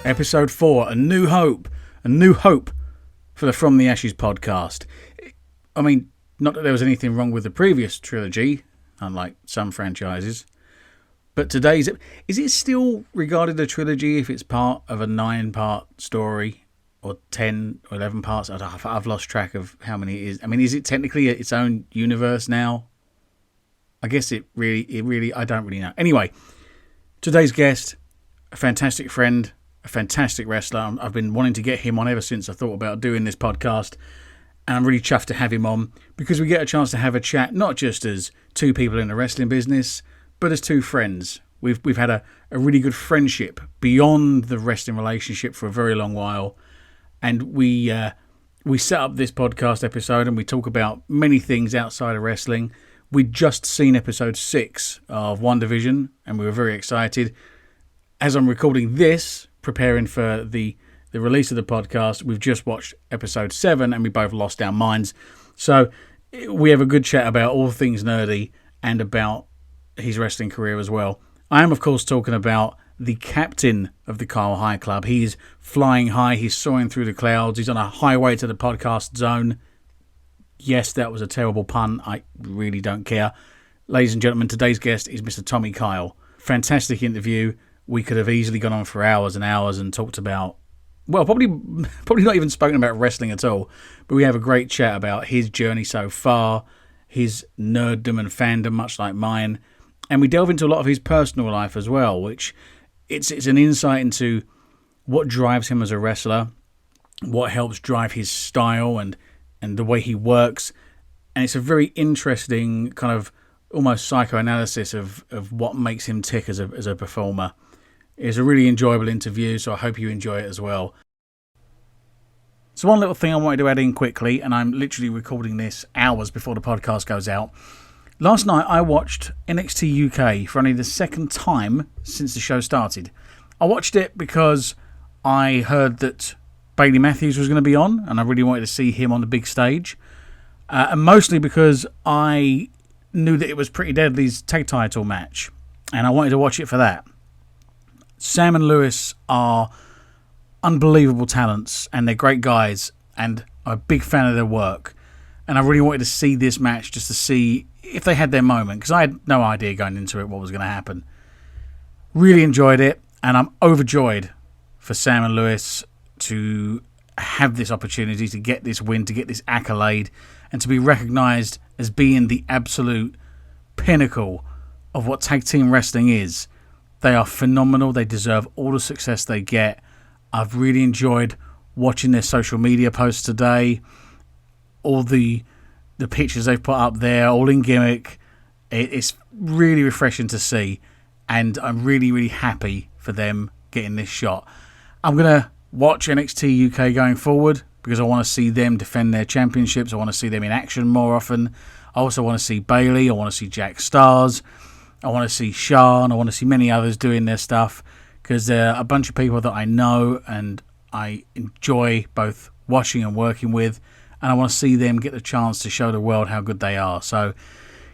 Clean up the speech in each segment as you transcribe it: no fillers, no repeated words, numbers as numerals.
Episode 4, A New Hope. A new hope for the From the Ashes podcast. I mean, not that there was anything wrong with the previous trilogy, unlike some franchises, but today's... Is it still regarded a trilogy if it's part of a 9-part story? Or 10 or 11 parts? I've lost track of how many it is. I mean, is it technically its own universe now? I guess it really, I don't really know. Anyway, today's guest, a fantastic friend, a fantastic wrestler. I've been wanting to get him on ever since I thought about doing this podcast. And I'm really chuffed to have him on because we get a chance to have a chat, not just as two people in the wrestling business, but as two friends. We've had a really good friendship beyond the wrestling relationship for a very long while. And we set up this podcast episode and we talk about many things outside of wrestling. We'd just seen episode 6 of One Division and we were very excited. As I'm recording this, preparing for the release of the podcast, we've just watched episode 7 and we both lost our minds. So we have a good chat about all things nerdy and about his wrestling career as well. I am, of course, talking about the captain of the Kyle High Club. He's flying high. He's soaring through the clouds. He's on a highway to the podcast zone. Yes, that was a terrible pun. I really don't care. Ladies and gentlemen, today's guest is Mr. Tommy Kyle. Fantastic interview. We could have easily gone on for hours and hours and talked about, well, probably not even spoken about wrestling at all. But we have a great chat about his journey so far, his nerddom and fandom, much like mine. And we delve into a lot of his personal life as well, which it's an insight into what drives him as a wrestler, what helps drive his style and the way he works. And it's a very interesting kind of almost psychoanalysis of what makes him tick as a performer. It's a really enjoyable interview, so I hope you enjoy it as well. So one little thing I wanted to add in quickly, and I'm literally recording this hours before the podcast goes out. Last night I watched NXT UK for only the second time since the show started. I watched it because I heard that Bailey Matthews was going to be on, and I really wanted to see him on the big stage. And mostly because I knew that it was Pretty Deadly's tag title match, and I wanted to watch it for that. Sam and Lewis are unbelievable talents, and they're great guys, and I'm a big fan of their work. And I really wanted to see this match just to see if they had their moment, because I had no idea going into it what was going to happen. Really enjoyed it, and I'm overjoyed for Sam and Lewis to have this opportunity to get this win, to get this accolade, and to be recognised as being the absolute pinnacle of what tag team wrestling is. They are phenomenal. They deserve all the success they get. I've really enjoyed watching their social media posts today. All the pictures they've put up there, all in gimmick. It's really refreshing to see. And I'm really, really happy for them getting this shot. I'm going to watch NXT UK going forward because I want to see them defend their championships. I want to see them in action more often. I also want to see Bailey. I want to see Jack Stars. I want to see Sean. I want to see many others doing their stuff because they're a bunch of people that I know and I enjoy both watching and working with. And I want to see them get the chance to show the world how good they are. So,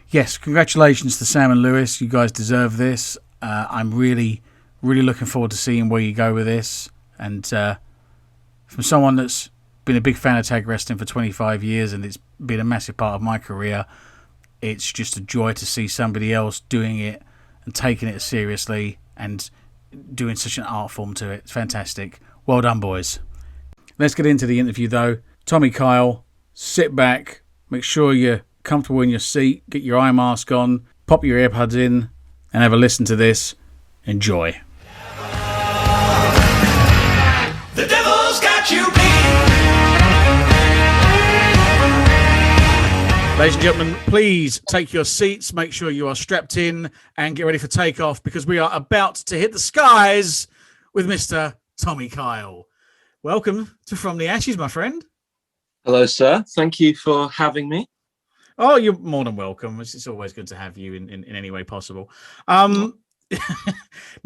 yes, congratulations to Sam and Lewis. You guys deserve this. I'm really, really looking forward to seeing where you go with this. And from someone that's been a big fan of tag wrestling for 25 years and it's been a massive part of my career, it's just a joy to see somebody else doing it and taking it seriously and doing such an art form to it. It's fantastic. Well done, boys. Let's get into the interview, though. Tommy Kyle, sit back, make sure you're comfortable in your seat, get your eye mask on, pop your earbuds in, and have a listen to this. Enjoy. The devil's got you beat. Ladies and gentlemen, please take your seats, make sure you are strapped in, and get ready for takeoff because we are about to hit the skies with Mr. Tommy Kyle. Welcome to From the Ashes, my friend. Hello, sir. Thank you for having me. Oh, you're more than welcome. It's always good to have you in any way possible. Now,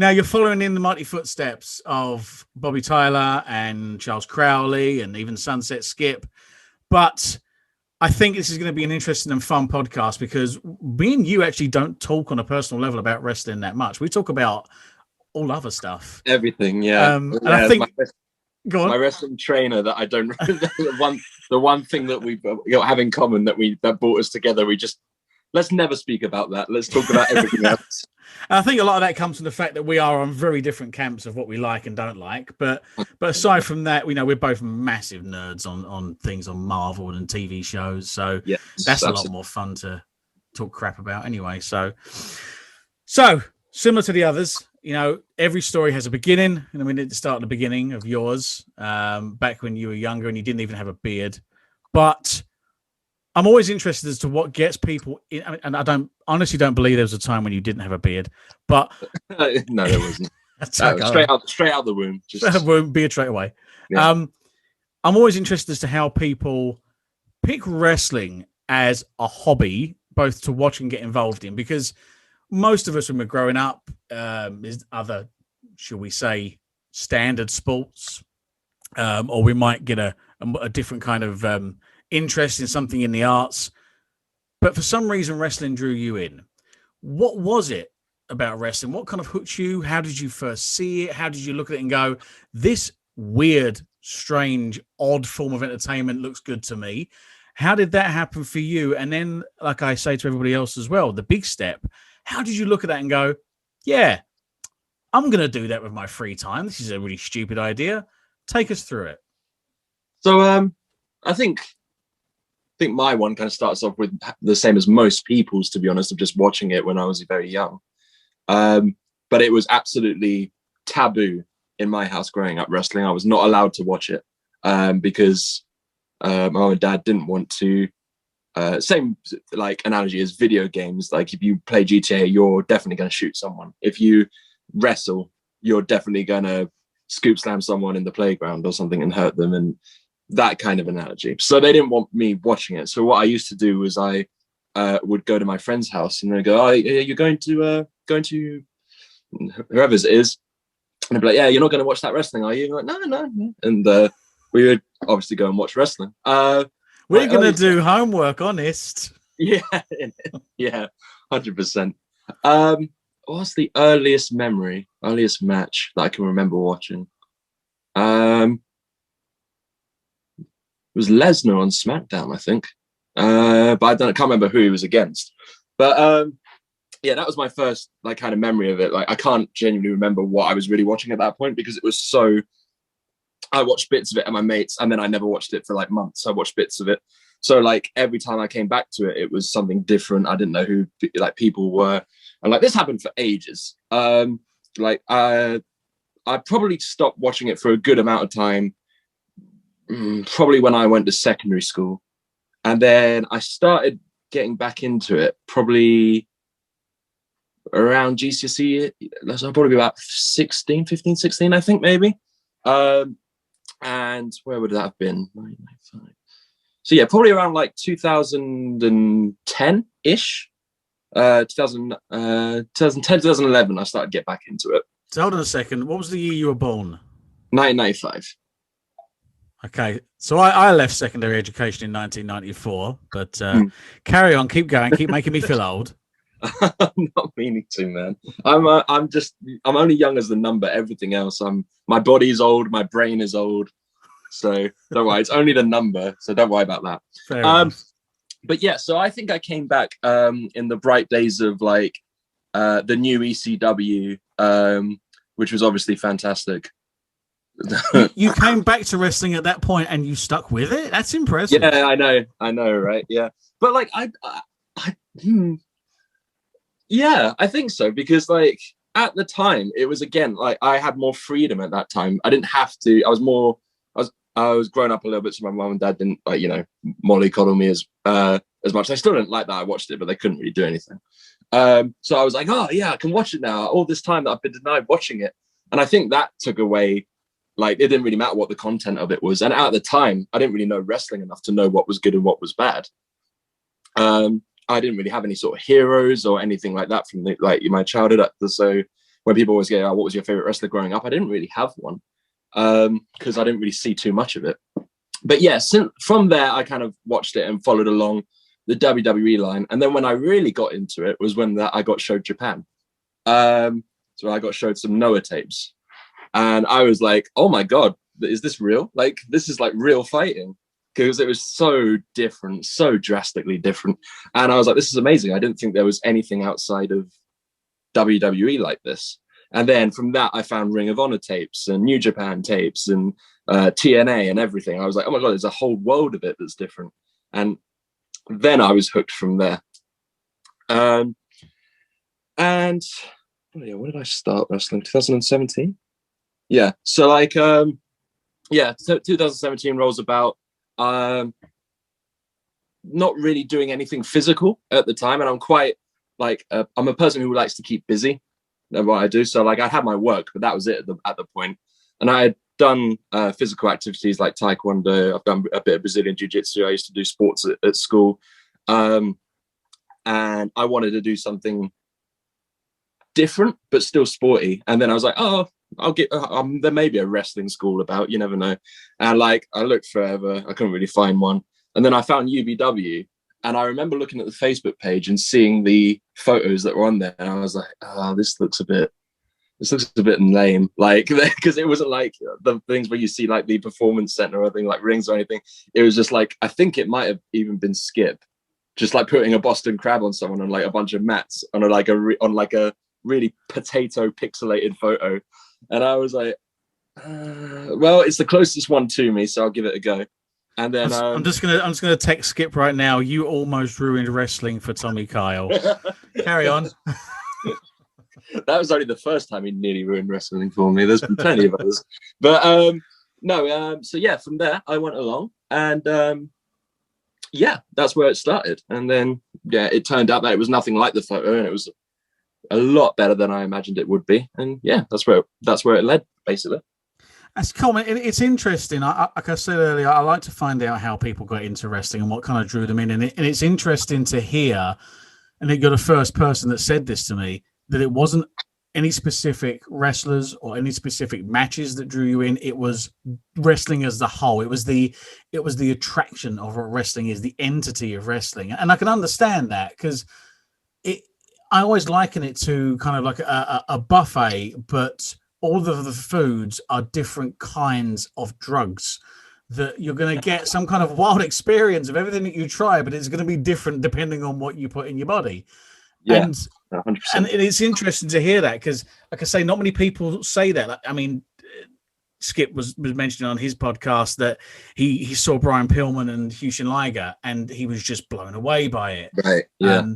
you're following in the mighty footsteps of Bobby Tyler and Charles Crowley and even Sunset Skip. But I think this is going to be an interesting and fun podcast because me and you actually don't talk on a personal level about wrestling that much. We talk about all other stuff. Everything, yeah. And Yeah, I think, go on. My wrestling trainer that I don't the one thing that we have in common that brought us together. Let's never speak about that. Let's talk about everything else. I think a lot of that comes from the fact that we are on very different camps of what we like and don't like. But aside from that, we're both massive nerds on things on Marvel and TV shows. So yes, that's absolutely. a lot more fun to talk crap about anyway. So similar to the others, every story has a beginning. And we need to start at the beginning of yours, back when you were younger and you didn't even have a beard. But I'm always interested as to what gets people in. And I honestly don't believe there was a time when you didn't have a beard. But no, there wasn't. Straight out the womb. Beard straight away. Yeah. I'm always interested as to how people pick wrestling as a hobby, both to watch and get involved in, because most of us, when we're growing up, is other, shall we say, standard sports, or we might get a different kind of interest in something in the arts. But for some reason, wrestling drew you in. What was it about wrestling? What kind of hooked you? How did you first see it? How did you look at it and go, this weird, strange, odd form of entertainment looks good to me? How did that happen for you? And then, like I say to everybody else as well, the big step, how did you look at that and go, yeah, I'm going to do that with my free time. This is a really stupid idea. Take us through it. So I think my one kind of starts off with the same as most people's, to be honest, of just watching it when I was very young. But it was absolutely taboo in my house growing up, wrestling. I was not allowed to watch it because my mom and dad didn't want to. Same like analogy as video games. Like if you play GTA, you're definitely going to shoot someone. If you wrestle, you're definitely going to scoop slam someone in the playground or something and hurt them, and that kind of analogy. So they didn't want me watching it. So what I used to do was I would go to my friend's house and they'd go, "Oh, you're going to whoever's it is," and I'd be like, "Yeah, you're not going to watch that wrestling, are you?" And like, no. And we would obviously go and watch wrestling. We're going to do homework, honest. Yeah, 100%. What's the earliest match that I can remember watching? It was Lesnar on SmackDown, I think. But I can't remember who he was against. But yeah, that was my first like kind of memory of it. Like I can't genuinely remember what I was really watching at that point because it was so. I watched bits of it at my mates, and then I never watched it for like months. I watched bits of it, so like every time I came back to it, it was something different. I didn't know who like people were, and like this happened for ages. Like I probably stopped watching it for a good amount of time, probably when I went to secondary school, and then I started getting back into it probably around GCSE. So probably be about 15, 16, I think maybe. And where would that have been? 1995. So yeah, probably around like 2010-ish. 2010, 2011, I started to get back into it. So hold on a second. What was the year you were born? 1995. Okay. So I left secondary education in 1994, but carry on, keep going, keep making me feel old. I'm not meaning to, man. I'm only young as the number. Everything else, my body's old, my brain is old. So don't worry, it's only the number. So don't worry about that. Fair enough. But yeah, so I think I came back in the bright days of like the new ECW, which was obviously fantastic. You came back to wrestling at that point and you stuck with it? That's impressive. Yeah, I know, right? Yeah. But like yeah, I think so, because like at the time it was, again, like I had more freedom at that time. I didn't have to. I was growing up a little bit, so my mom and dad didn't like, mollycoddle me as much. I still didn't like that. I watched it, but they couldn't really do anything. So I was like, oh yeah, I can watch it now. All this time that I've been denied watching it, and I think that took away. Like it didn't really matter what the content of it was, and at the time I didn't really know wrestling enough to know what was good and what was bad. I didn't really have any sort of heroes or anything like that from my childhood. So when people always go, "Oh, what was your favorite wrestler growing up?" I didn't really have one because I didn't really see too much of it. But yeah, from there I kind of watched it and followed along the WWE line. And then when I really got into it was when I got showed Japan. So So I got showed some Noah tapes, and I was like, oh my God, is this real? Like, this is like real fighting, because it was so different, so drastically different. And I was like, this is amazing. I didn't think there was anything outside of WWE like this. And then from that, I found Ring of Honor tapes and New Japan tapes and TNA and everything. I was like, oh my God, there's a whole world of it that's different. And then I was hooked from there. And when did I start wrestling? 2017? Yeah. So like, so 2017 rolls about. Not really doing anything physical at the time. And I'm quite like, I'm a person who likes to keep busy. That's what I do. So like I had my work, but that was it at the point. And I had done physical activities like Taekwondo. I've done a bit of Brazilian Jiu-Jitsu. I used to do sports at school. And I wanted to do something different, but still sporty. And then I was like, oh, I'll get, there may be a wrestling school about, you never know. And like, I looked forever. I couldn't really find one. And then I found UBW. And I remember looking at the Facebook page and seeing the photos that were on there. And I was like, oh, this looks a bit lame. Like, because it wasn't like the things where you see like the performance center or anything like rings or anything. It was just like, I think it might have even been Skip, just like putting a Boston Crab on someone on like a bunch of mats on a really potato pixelated photo. And I was like, well, it's the closest one to me, so I'll give it a go. And then I'm just gonna text Skip right now. You almost ruined wrestling for Tommy Kyle. Carry on. That was only the first time he nearly ruined wrestling for me. There's been plenty of others, but so yeah, from there I went along, and yeah, that's where it started. And then yeah, it turned out that it was nothing like the photo, and it was a lot better than I imagined it would be. And yeah, that's where it led, basically. That's cool. It's interesting. Like I said earlier, I like to find out how people got into wrestling and what kind of drew them in. And it's interesting to hear, and you're the first person that said this to me, that it wasn't any specific wrestlers or any specific matches that drew you in. It was wrestling as the whole. It was the attraction of what wrestling is, the entity of wrestling. And I can understand that, because I always liken it to kind of like a buffet, but all of the foods are different kinds of drugs, that you're going to get some kind of wild experience of everything that you try, but it's going to be different depending on what you put in your body. Yeah, and 100%. And it's interesting to hear that, because like I say, not many people say that. I mean, Skip was mentioning on his podcast that he saw Brian Pillman and Hushin Liger, and he was just blown away by it. Right. Yeah.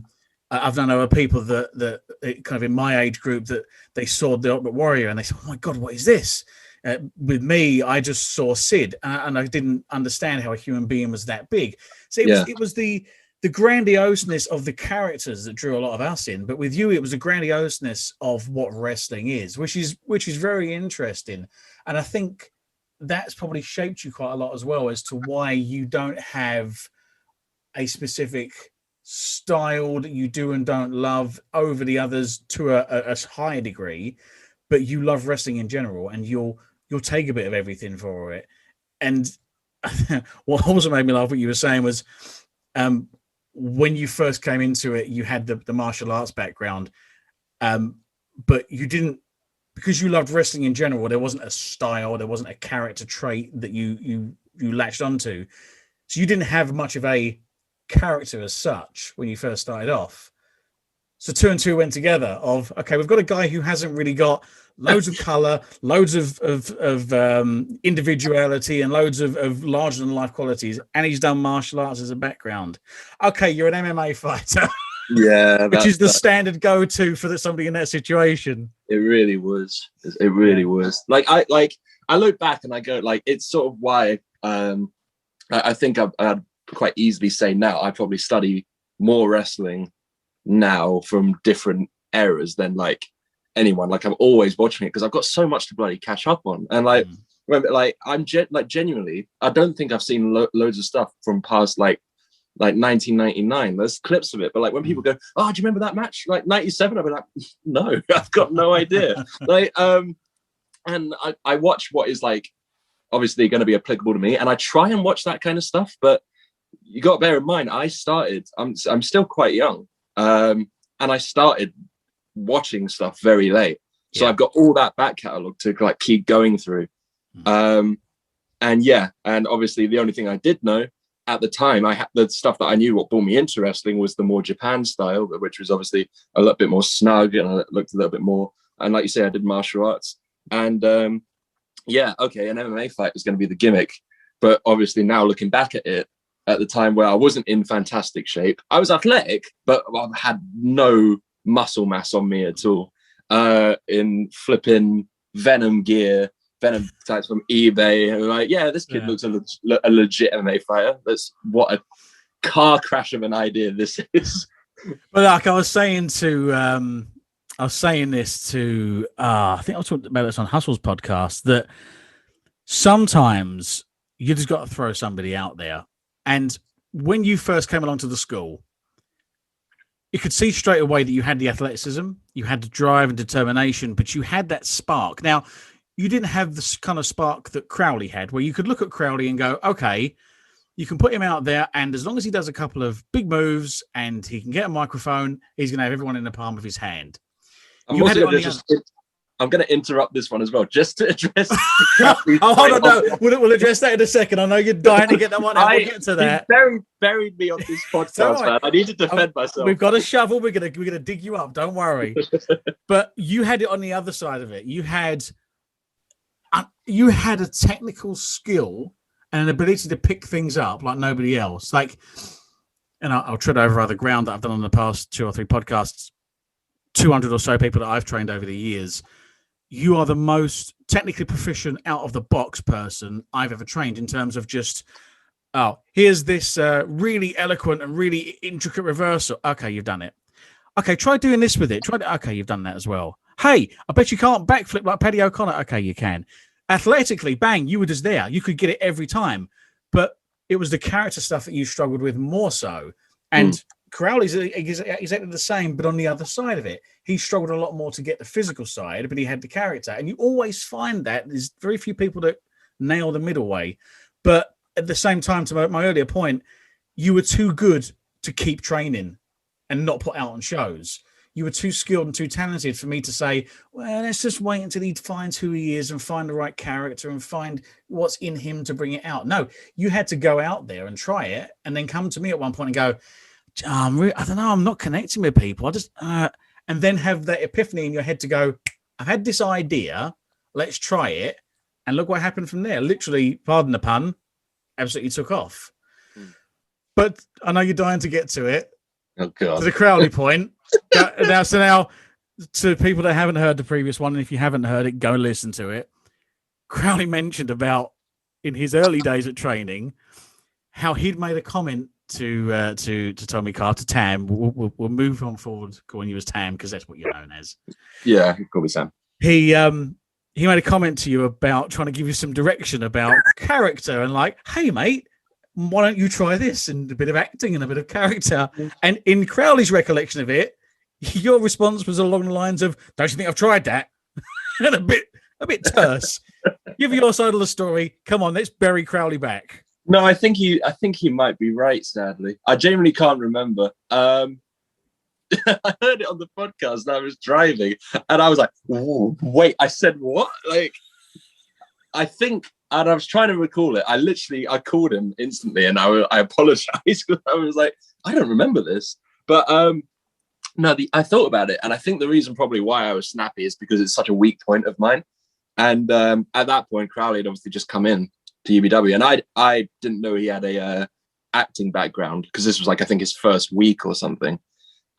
I've known other people that kind of in my age group that they saw The Ultimate Warrior and they said, "Oh my God, what is this?" With me, I just saw Sid, and I didn't understand how a human being was that big. So it was the grandioseness of the characters that drew a lot of us in. But with you, it was the grandioseness of what wrestling is, which is very interesting. And I think that's probably shaped you quite a lot as well, as to why you don't have a specific style that you do and don't love over the others to a higher degree, but you love wrestling in general, and you'll take a bit of everything for it. And what also made me laugh, what you were saying was, when you first came into it, you had the martial arts background, but you didn't, because you loved wrestling in general. There wasn't a style, there wasn't a character trait that you latched onto, so you didn't have much of a character as such when you first started off. So 2 and 2 went together of, okay, we've got a guy who hasn't really got loads of color, loads of individuality, and loads of larger than life qualities, and he's done martial arts as a background. Okay, you're an MMA fighter. Yeah, which is the standard go-to for somebody in that situation. It really was. It really was. Like I look back and I go, like, it's sort of why I think I'd quite easily say now I probably study more wrestling now from different eras than like anyone. Like, I'm always watching it because I've got so much to bloody catch up on. And like, remember, like, I'm genuinely, I don't think I've seen loads of stuff from past like 1999. There's clips of it, but like when people go, "Oh, do you remember that match like 97?" I'll be like, "No, I've got no idea." Like, and I watch what is like obviously going to be applicable to me, and I try and watch that kind of stuff. But you got to bear in mind, I'm still quite young, and I started watching stuff very late. So I've got all that back catalogue to like keep going through. And obviously the only thing I did know at the time, I had the stuff that I knew what brought me into wrestling was the more Japan style, which was obviously a little bit more snug and looked a little bit more. And like you say, I did martial arts. And an MMA fight was going to be the gimmick. But obviously now looking back at it, at the time where I wasn't in fantastic shape, I was athletic, but I had no muscle mass on me at all. In flipping Venom gear, Venom types from eBay, and like, this kid looks a legit MMA fighter. That's what a car crash of an idea this is. But like I was saying this to I think I was talking about this on Hustle's podcast, that sometimes you just got to throw somebody out there. And when you first came along to the school, you could see straight away that you had the athleticism, you had the drive and determination, but you had that spark. Now, you didn't have this kind of spark that Crowley had, where you could look at Crowley and go, okay, you can put him out there, and as long as he does a couple of big moves and he can get a microphone, he's going to have everyone in the palm of his hand. I'm going to interrupt this one as well, just to address. Hold on, no, we'll address that in a second. I know you're dying to get that one out. We'll get to that. Buried me on this podcast, man. I need to defend myself. We've got a shovel. We're gonna dig you up. Don't worry. But you had it on the other side of it. You had a technical skill and an ability to pick things up like nobody else. Like, and I'll tread over other ground that I've done on the past 2 or 3 podcasts. 200 or so people that I've trained over the years. You are the most technically proficient out of the box person I've ever trained in terms of just, here's this really eloquent and really intricate reversal. Okay, you've done it. Okay, try doing this with it. Okay, you've done that as well. Hey, I bet you can't backflip like Paddy O'Connor. Okay, you can. Athletically, bang, you were just there. You could get it every time. But it was the character stuff that you struggled with more so. And Crowley's exactly the same, but on the other side of it. He struggled a lot more to get the physical side, but he had the character. And you always find that there's very few people that nail the middle way. But at the same time, to my earlier point, you were too good to keep training and not put out on shows. You were too skilled and too talented for me to say, well, let's just wait until he finds who he is and find the right character and find what's in him to bring it out. No, you had to go out there and try it and then come to me at one point and go, I don't know, I'm not connecting with people. I just, and then have that epiphany in your head to go, I've had this idea, let's try it. And look what happened from there. Literally, pardon the pun, absolutely took off. But I know you're dying to get to it. Oh, God. To the Crowley point. Now, to people that haven't heard the previous one, and if you haven't heard it, go listen to it. Crowley mentioned about, in his early days at training, how he'd made a comment to Tommy Carr, to Tam. We'll move on forward calling you as Tam because that's what you're known as. Yeah, call me Sam. He made a comment to you about trying to give you some direction about character and like, hey mate, why don't you try this and a bit of acting and a bit of character? And in Crowley's recollection of it, your response was along the lines of, don't you think I've tried that? And a bit terse. Give your side of the story. Come on, let's bury Crowley back. No, I think he might be right, sadly. I genuinely can't remember. I heard it on the podcast and I was driving and I was like, wait, I said what? Like, I think, and I was trying to recall it. I called him instantly and I apologized because I was like, I don't remember this. But no, I thought about it. And I think the reason probably why I was snappy is because it's such a weak point of mine. And at that point, Crowley had obviously just come in to UBW, and I didn't know he had a acting background because this was like, I think his first week or something.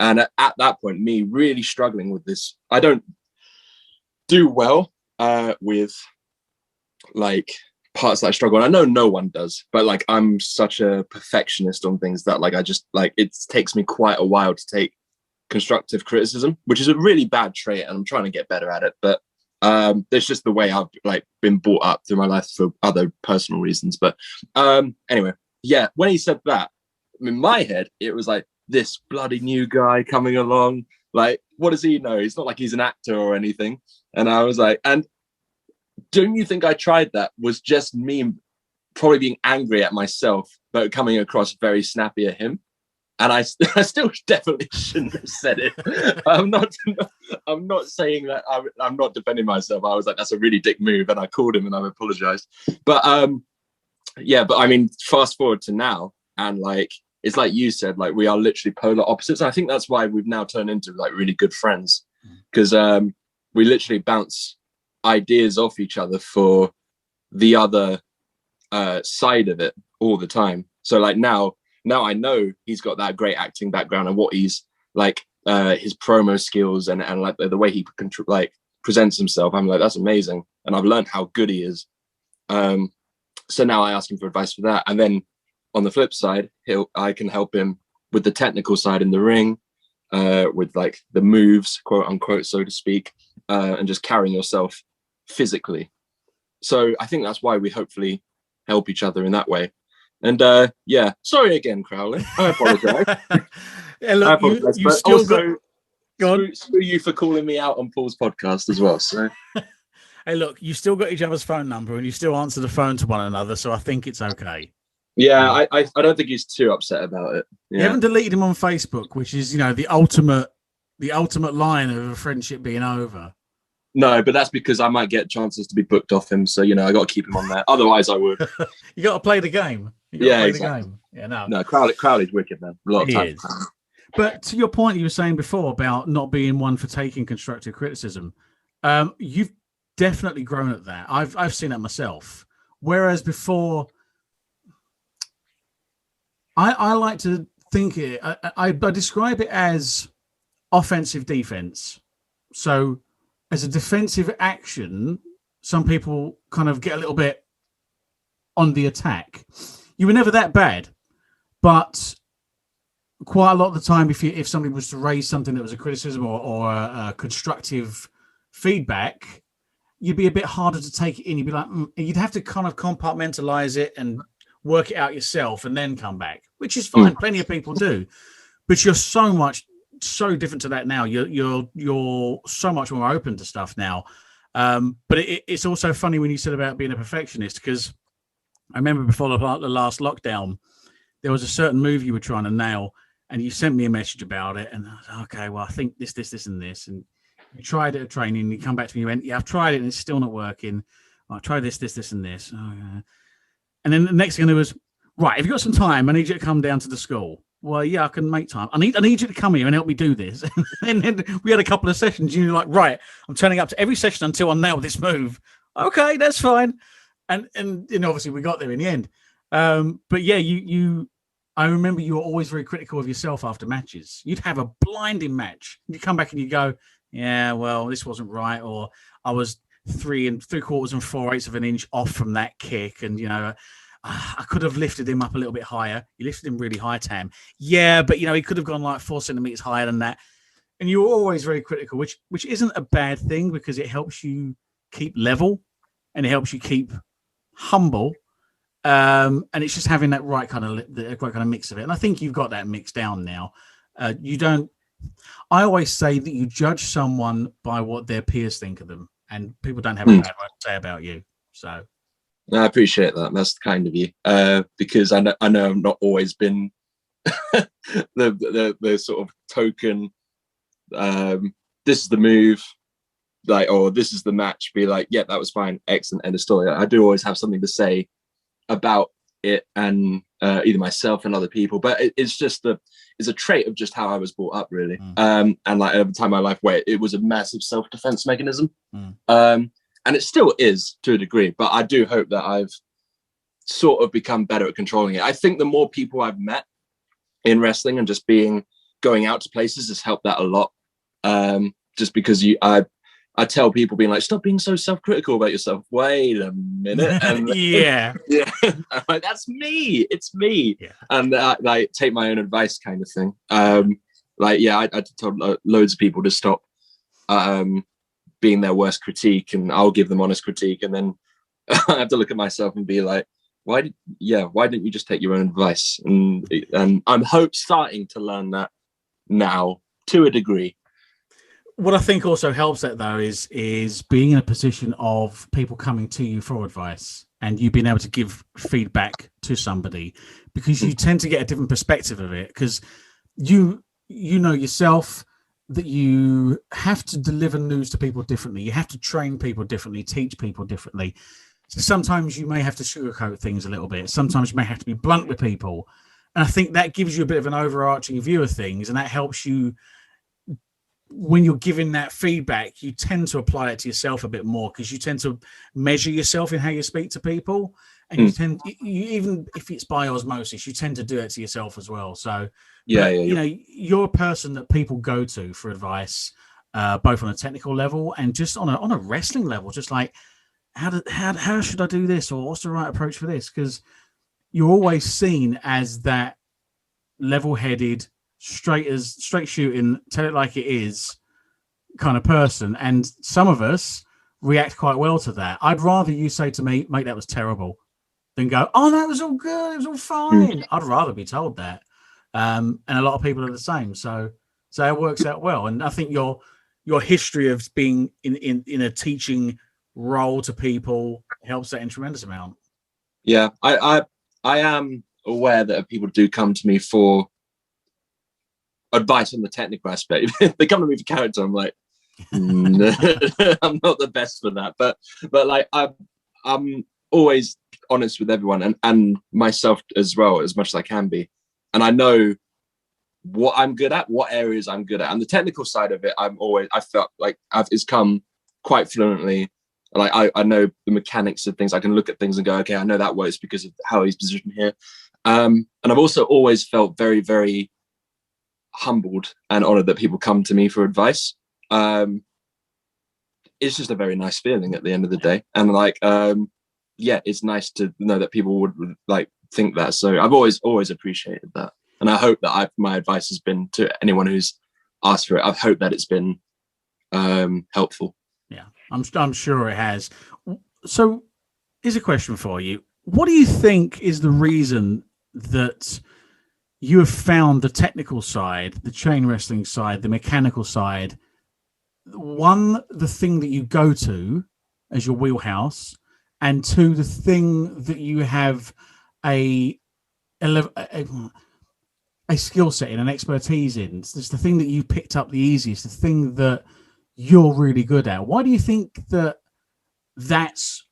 And at that point, me really struggling with this. I don't do well with like parts that I struggle. And I know no one does, but like I'm such a perfectionist on things that like I just like it takes me quite a while to take constructive criticism, which is a really bad trait, and I'm trying to get better at it. But it's just the way I've like been brought up through my life for other personal reasons. But anyway, yeah, when he said that, in my head, it was like this bloody new guy coming along. Like, what does he know? It's not like he's an actor or anything. And I was like, and don't you think I tried that was just me probably being angry at myself, but coming across very snappy at him? And I still definitely shouldn't have said it. I'm not saying that. I'm not defending myself. I was like, that's a really dick move, and I called him and I apologized. But yeah. But I mean, fast forward to now, and like it's like you said, like we are literally polar opposites. And I think that's why we've now turned into like really good friends, because we literally bounce ideas off each other for the other side of it all the time. So like now I know he's got that great acting background and what he's like, his promo skills and like the way he like presents himself. I'm like, that's amazing, and I've learned how good he is. So now I ask him for advice for that, and then on the flip side, I can help him with the technical side in the ring, with like the moves, quote unquote, so to speak, and just carrying yourself physically. So I think that's why we hopefully help each other in that way. And yeah, sorry again, Crowley. I apologize. Yeah, look, I apologize, you but still also got screw you for calling me out on Paul's podcast as well. So hey, look, you still got each other's phone number and you still answer the phone to one another, so I think it's okay. yeah, I don't think he's too upset about it. Yeah. You haven't deleted him on Facebook, which is, you know, the ultimate line of a friendship being over. No, but that's because I might get chances to be booked off him. So, you know, I got to keep him on there. Otherwise, I would. You got to play the game. Yeah, exactly. Yeah, no. No, Crowley's wicked, man. A lot of time. But to your point you were saying before about not being one for taking constructive criticism, you've definitely grown at that. I've seen that myself. Whereas before, I like to think it. I describe it as offensive defense. So, as a defensive action, some people kind of get a little bit on the attack. You were never that bad, but quite a lot of the time, if somebody was to raise something that was a criticism or a constructive feedback, you'd be a bit harder to take it in. You'd be like, you'd have to kind of compartmentalize it and work it out yourself and then come back, which is fine. Plenty of people do, but you're so different to that now. You're so much more open to stuff now. But it's also funny when you said about being a perfectionist, because I remember before the last lockdown, there was a certain move you were trying to nail, and you sent me a message about it, and I was like, okay, well, I think this, and this, and you tried it at training, and you come back to me, you went, yeah, I've tried it, and it's still not working. I'll try this, and this. Oh, yeah. And then the next thing there was, right, have you got some time? I need you to come down to the school. Well, yeah, I can make time. I need you to come here and help me do this. And then we had a couple of sessions. And you're like, right, I'm turning up to every session until I nail this move. Okay, that's fine. And obviously we got there in the end. But yeah, I remember you were always very critical of yourself after matches. You'd have a blinding match. You come back and you go, yeah, well, this wasn't right, or I was 3 3/4 and 4/8 of an inch off from that kick, and you know, I could have lifted him up a little bit higher. You lifted him really high, Tam. Yeah, but you know, he could have gone like 4 centimeters higher than that. And you were always very critical, which isn't a bad thing, because it helps you keep level and it helps you keep humble. And it's just having that right kind of mix of it. And I think you've got that mix down now. I always say that you judge someone by what their peers think of them, and people don't have a bad word to say about you. So I appreciate that. That's kind of you, because I know I've not always been the sort of token. This is the move, like, or this is the match. Be like, yeah, that was fine, excellent, end of story. I do always have something to say about it, and either myself and other people. But it's a trait of just how I was brought up, really. And like over time in my life, where it was a massive self-defense mechanism. And it still is to a degree, but I do hope that I've sort of become better at controlling it. I think the more people I've met in wrestling and just going out to places has helped that a lot. Just because I tell people, being like, stop being so self-critical about yourself. Wait a minute. And yeah. I'm like, that's me. It's me. Yeah. And I take my own advice, kind of thing. I told loads of people to stop being their worst critique, and I'll give them honest critique, and then I have to look at myself and be like, why didn't you just take your own advice? And I'm starting to learn that now to a degree. What I think also helps that, though, is being in a position of people coming to you for advice, and you being able to give feedback to somebody, because you tend to get a different perspective of it. Because you know yourself that you have to deliver news to people differently. You have to train people differently, teach people differently. So sometimes you may have to sugarcoat things a little bit. Sometimes you may have to be blunt with people. And I think that gives you a bit of an overarching view of things, and that helps you when you're giving that feedback. You tend to apply it to yourself a bit more because you tend to measure yourself in how you speak to people, and even if it's by osmosis, you tend to do it to yourself as well. So, Yeah, but yeah, you're a person that people go to for advice, both on a technical level and just on a wrestling level. Just like how should I do this, or what's the right approach for this? Because you're always seen as that level-headed, straight shooting, tell it like it is kind of person. And some of us react quite well to that. I'd rather you say to me, mate, that was terrible, than go, oh, that was all good, it was all fine. I'd rather be told that. And a lot of people are the same. So it works out well. And I think your history of being in a teaching role to people helps that in tremendous amount. yeah. I am aware that people do come to me for advice on the technical aspect. They come to me for character. I'm like, I'm not the best for that. But like I'm always honest with everyone and myself as well, as much as I can be. And I know what I'm good at, what areas I'm good at. And the technical side of it, I felt like it's come quite fluently. Like I know the mechanics of things. I can look at things and go, okay, I know that works because of how he's positioned here. And I've also always felt very, very humbled and honored that people come to me for advice. It's just a very nice feeling at the end of the day. And like, yeah, it's nice to know that people would like think that. So I've always appreciated that. And I hope that my advice has been to anyone who's asked for it. I hope that it's been helpful. Yeah, I'm sure it has. So here's a question for you. What do you think is the reason that you have found the technical side, the chain wrestling side, the mechanical side, the thing that you go to as your wheelhouse, and two, the thing that you have a skill set in, an expertise in? It's the thing that you picked up the easiest, the thing that you're really good at. Why do you think that that's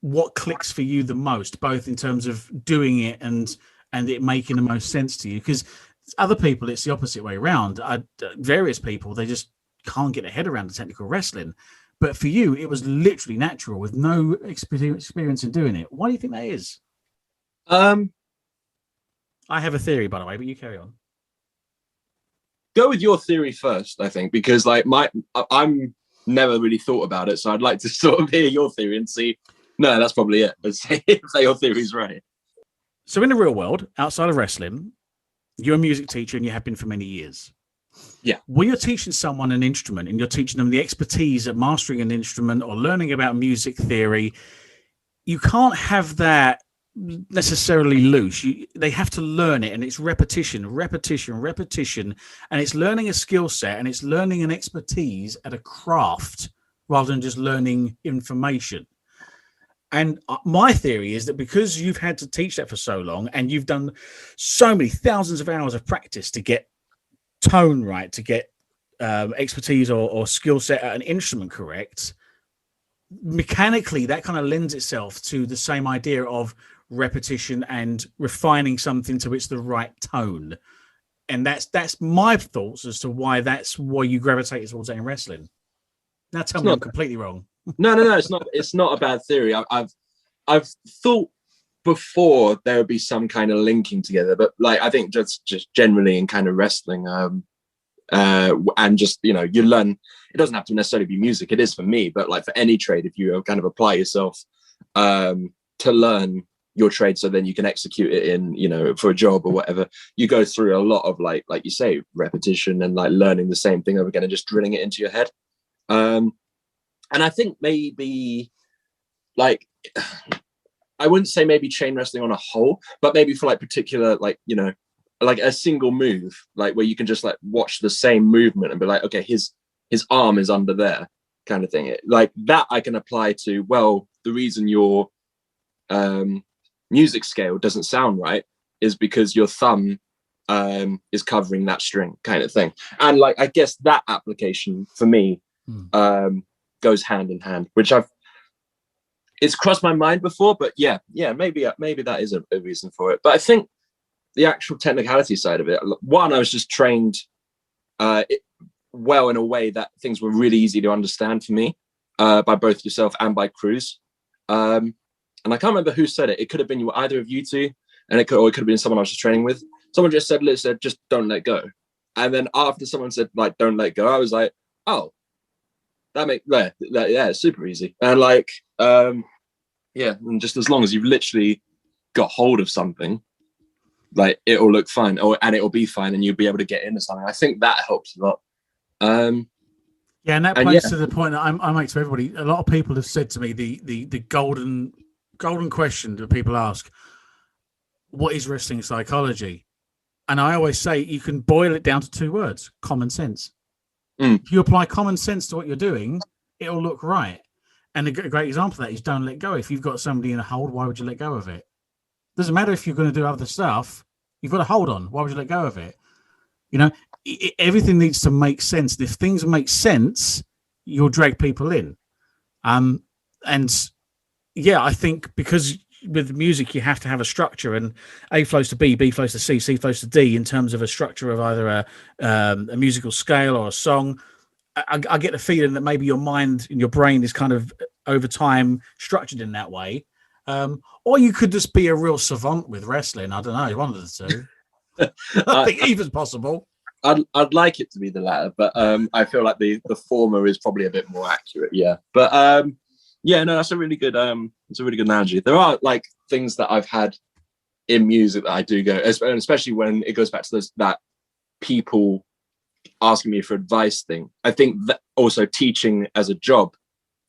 what clicks for you the most, both in terms of doing it and it making the most sense to you? Because other people, it's the opposite way around. Various people, they just can't get their head around the technical wrestling. But for you, it was literally natural with no experience in doing it. Why do you think that is? I have a theory, by the way, but you carry on. Go with your theory first, I think, because like I'm never really thought about it, so I'd like to sort of hear your theory and see. No, that's probably it. But say your theory's right. So in the real world, outside of wrestling, you're a music teacher and you have been for many years. Yeah. When you're teaching someone an instrument and you're teaching them the expertise at mastering an instrument or learning about music theory, you can't have that necessarily loose. They have to learn it, and it's repetition, and it's learning a skill set, and it's learning an expertise at a craft rather than just learning information. And my theory is that because you've had to teach that for so long and you've done so many thousands of hours of practice to get tone right, to get expertise or skill set at an instrument correct, mechanically that kind of lends itself to the same idea of repetition and refining something to it's the right tone. And that's my thoughts as to why that's why you gravitate towards that in wrestling. Now tell me I'm completely wrong. No, it's not a bad theory. I've thought before there would be some kind of linking together, but like I think just generally in kind of wrestling, and just you learn. It doesn't have to necessarily be music. It is for me, but like for any trade, if you kind of apply yourself to learn your trade, so then you can execute it in for a job or whatever, you go through a lot of like you say, repetition and like learning the same thing over again and just drilling it into your head. And I think maybe like I wouldn't say maybe chain wrestling on a whole, but maybe for like particular like like a single move, like where you can just like watch the same movement and be like, okay, his arm is under there, kind of thing. Like that I can apply to, well, the reason your music scale doesn't sound right is because your thumb is covering that string kind of thing. And like, I guess that application for me goes hand in hand, which it's crossed my mind before, but maybe that is a reason for it. But I think the actual technicality side of it, one, I was just trained well in a way that things were really easy to understand for me by both yourself and by Cruz. And I can't remember who said it. It could have been either of you two, and it could have been someone I was just training with. Someone just said, just don't let go. And then after someone said, like, don't let go, I was like, oh, it's super easy. And like, and just as long as you've literally got hold of something, like, it'll look fine, and it'll be fine, and you'll be able to get into something. I think that helps a lot. And that plays to the point that I make to everybody. A lot of people have said to me the golden question that people ask: what is wrestling psychology? And I always say you can boil it down to 2 words: common sense. If you apply common sense to what you're doing, it'll look right. And a great example of that is don't let go. If you've got somebody in a hold, why would you let go of it? Doesn't matter if you're going to do other stuff. You've got a hold on. Why would you let go of it? You know, everything needs to make sense. And if things make sense, you'll drag people in. And I think because with music you have to have a structure, and A flows to B, B flows to C, C flows to D in terms of a structure of either a musical scale or a song. I get the feeling that maybe your mind and your brain is kind of over time structured in that way. Or you could just be a real savant with wrestling. I don't know, one of the two. I think either's possible. I'd like it to be the latter, but I feel like the former is probably a bit more accurate. Yeah, but that's a really good analogy. There are like things that I've had in music that I do go, especially when it goes back to that people asking me for advice thing. I think that also teaching as a job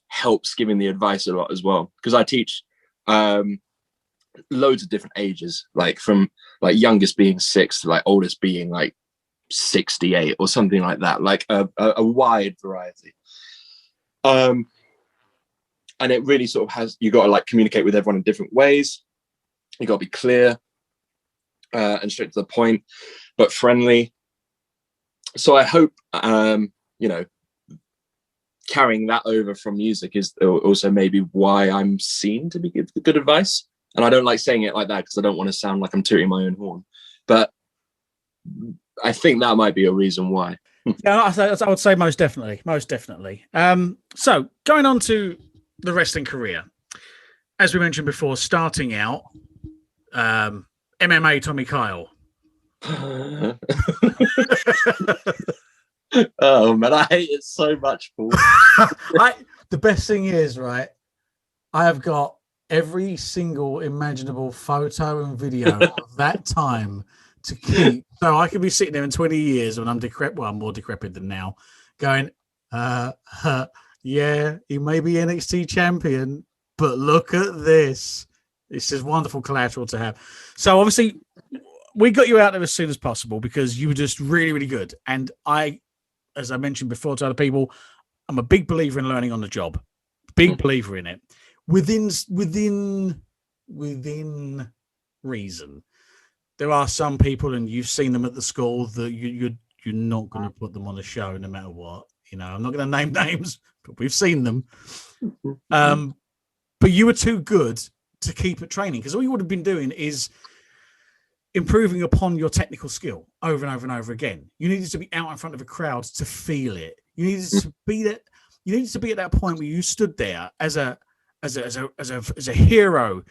helps giving the advice a lot as well, because I teach loads of different ages, like from like youngest being 6 to like oldest being like 68 or something like that, like a wide variety. And it really sort of has, you got to like communicate with everyone in different ways. You got to be clear and straight to the point, but friendly. So I hope, carrying that over from music is also maybe why I'm seen to be good advice. And I don't like saying it like that because I don't want to sound like I'm tooting my own horn. But I think that might be a reason why. Yeah, I would say most definitely. So going on to the wrestling career, as we mentioned before, starting out, MMA Tommy Kyle. Oh man, I hate it so much, Paul. The best thing is, right, I have got every single imaginable photo and video of that time to keep, so I could be sitting there in 20 years when I'm decrepit. Well, I'm more decrepit than now, going, yeah, he may be NXT champion, but look at this. This is wonderful collateral to have. So obviously, we got you out there as soon as possible because you were just really, really good. And I, as I mentioned before to other people, I'm a big believer in learning on the job. Big believer in it. Within reason. There are some people, and you've seen them at the school, that you're not going to put them on a show no matter what. You know, I'm not going to name names, but we've seen them. But you were too good to keep at training, because all you would have been doing is improving upon your technical skill over and over and over again. You needed to be out in front of a crowd to feel it. You needed to be that. You needed to be at that point where you stood there as a hero,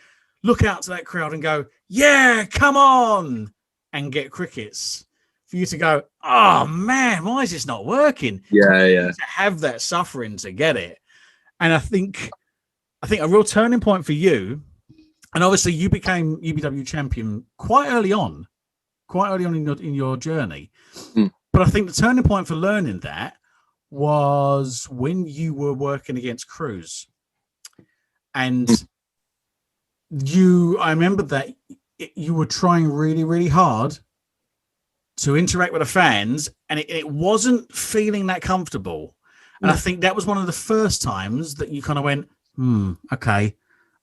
look out to that crowd and go, "Yeah, come on," and get crickets. For you to go, "Oh man, why is this not working?" Yeah. To have that suffering to get it, and I think a real turning point for you. And obviously, you became UBW champion quite early on in your journey. But I think the turning point for learning that was when you were working against Cruz. And I remember that you were trying really, really hard to interact with the fans, and it wasn't feeling that comfortable. And I think that was one of the first times that you kind of went, okay,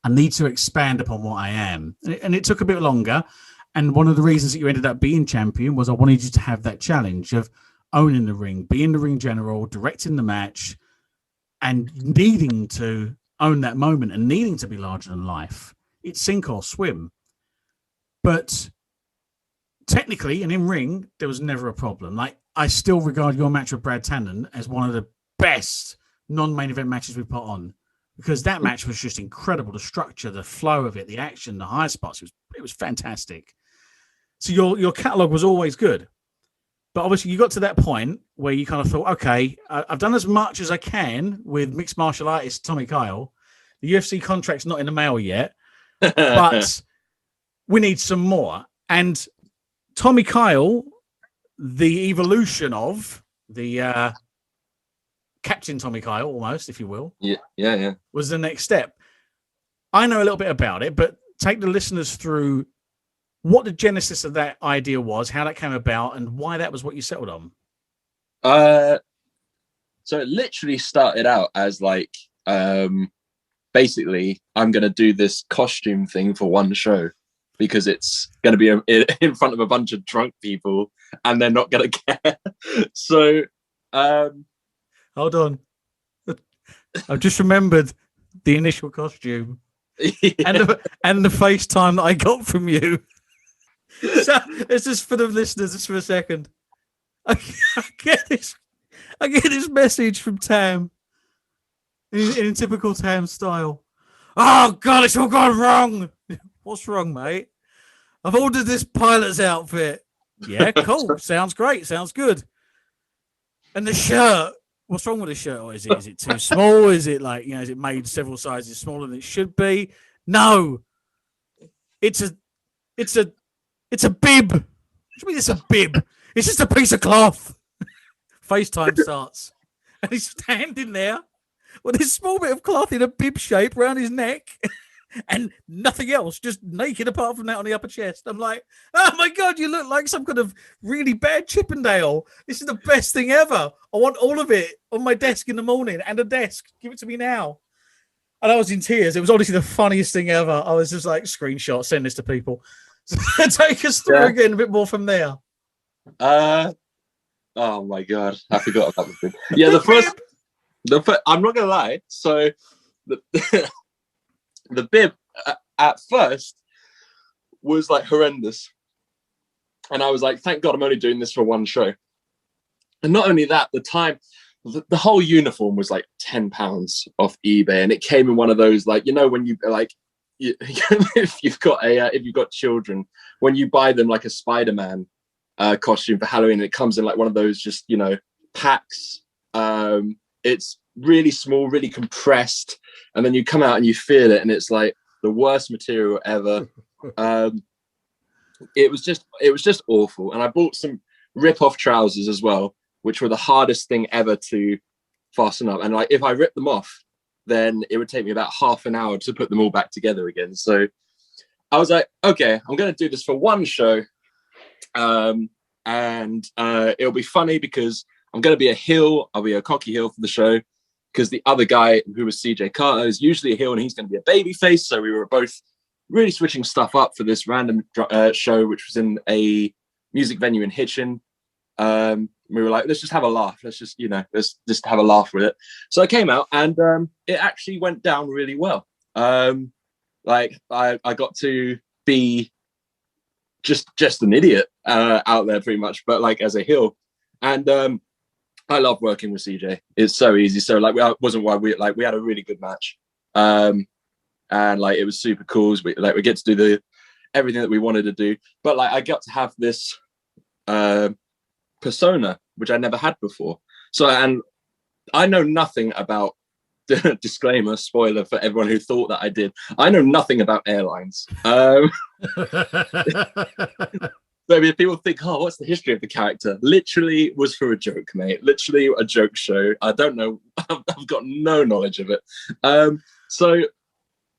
I need to expand upon what I am. And it took a bit longer. And one of the reasons that you ended up being champion was I wanted you to have that challenge of owning the ring, being the ring general, directing the match, and needing to own that moment and needing to be larger than life. It's sink or swim. But technically, and in ring, there was never a problem. Like, I still regard your match with Brad Tannen as one of the best non-main event matches we put on, because that match was just incredible. The structure, the flow of it, the action, the high spots, it was fantastic. So your catalog was always good. But obviously you got to that point where you kind of thought, okay, I've done as much as I can with mixed martial artist Tommy Kyle. The UFC contract's not in the mail yet, but we need some more. And Tommy Kyle, the evolution of the Captain Tommy Kyle, almost, if you will, yeah, was the next step. I know a little bit about it, but take the listeners through what the genesis of that idea was, how that came about, and why that was what you settled on. So it literally started out as like, basically, I'm going to do this costume thing for one show because it's going to be in front of a bunch of drunk people and they're not going to care. So, hold on. I've just remembered the initial costume and the FaceTime that I got from you. So it's just for the listeners, just for a second. I get this message from Tam in typical Tam style. Oh God, it's all gone wrong. What's wrong, mate? I've ordered this pilot's outfit. Yeah, cool. Sounds great. Sounds good. And the shirt. What's wrong with the shirt? Or is it too small? Is it like, is it made several sizes smaller than it should be? No. It's a bib. What do you mean it's a bib? It's just a piece of cloth. FaceTime starts. And he's standing there with this small bit of cloth in a bib shape around his neck and nothing else, just naked apart from that on the upper chest. I'm like, oh my God, you look like some kind of really bad Chippendale. This is the best thing ever. I want all of it on my desk in the morning and a desk. Give it to me now. And I was in tears. It was honestly the funniest thing ever. I was just like, screenshot, send this to people. Take us through again a bit more from there. Oh my God, I forgot about the bib. Yeah, the first, I'm not gonna lie. So the bib at first was like horrendous, and I was like, thank God I'm only doing this for one show. And not only that, the whole uniform was like £10 off eBay, and it came in one of those, like, when you like. If you've got children, when you buy them like a Spider-Man costume for Halloween, it comes in like one of those just packs. It's really small, really compressed, and then you come out and you feel it, and it's like the worst material ever. It was just awful. And I bought some rip-off trousers as well, which were the hardest thing ever to fasten up. And like, if I ripped them off, then it would take me about half an hour to put them all back together again. So I was like, okay, I'm going to do this for one show. And it'll be funny because I'm going to be a heel. I'll be a cocky heel for the show because the other guy, who was CJ Carter, is usually a heel and he's going to be a baby face. So we were both really switching stuff up for this random show, which was in a music venue in Hitchin. We were like, let's just have a laugh. Let's just have a laugh with it. So I came out and it actually went down really well. Like I got to be just an idiot out there pretty much, but like as a heel. And I love working with CJ. It's so easy. So like, we had a really good match. And like, it was super cool. We get to do everything that we wanted to do, but like I got to have this persona which I never had before. So, and I know nothing about disclaimer, spoiler for everyone who thought that I did. I know nothing about airlines. Maybe if people think, oh, what's the history of the character? Literally was for a joke, mate. Literally a joke show. I don't know. I've got no knowledge of it. So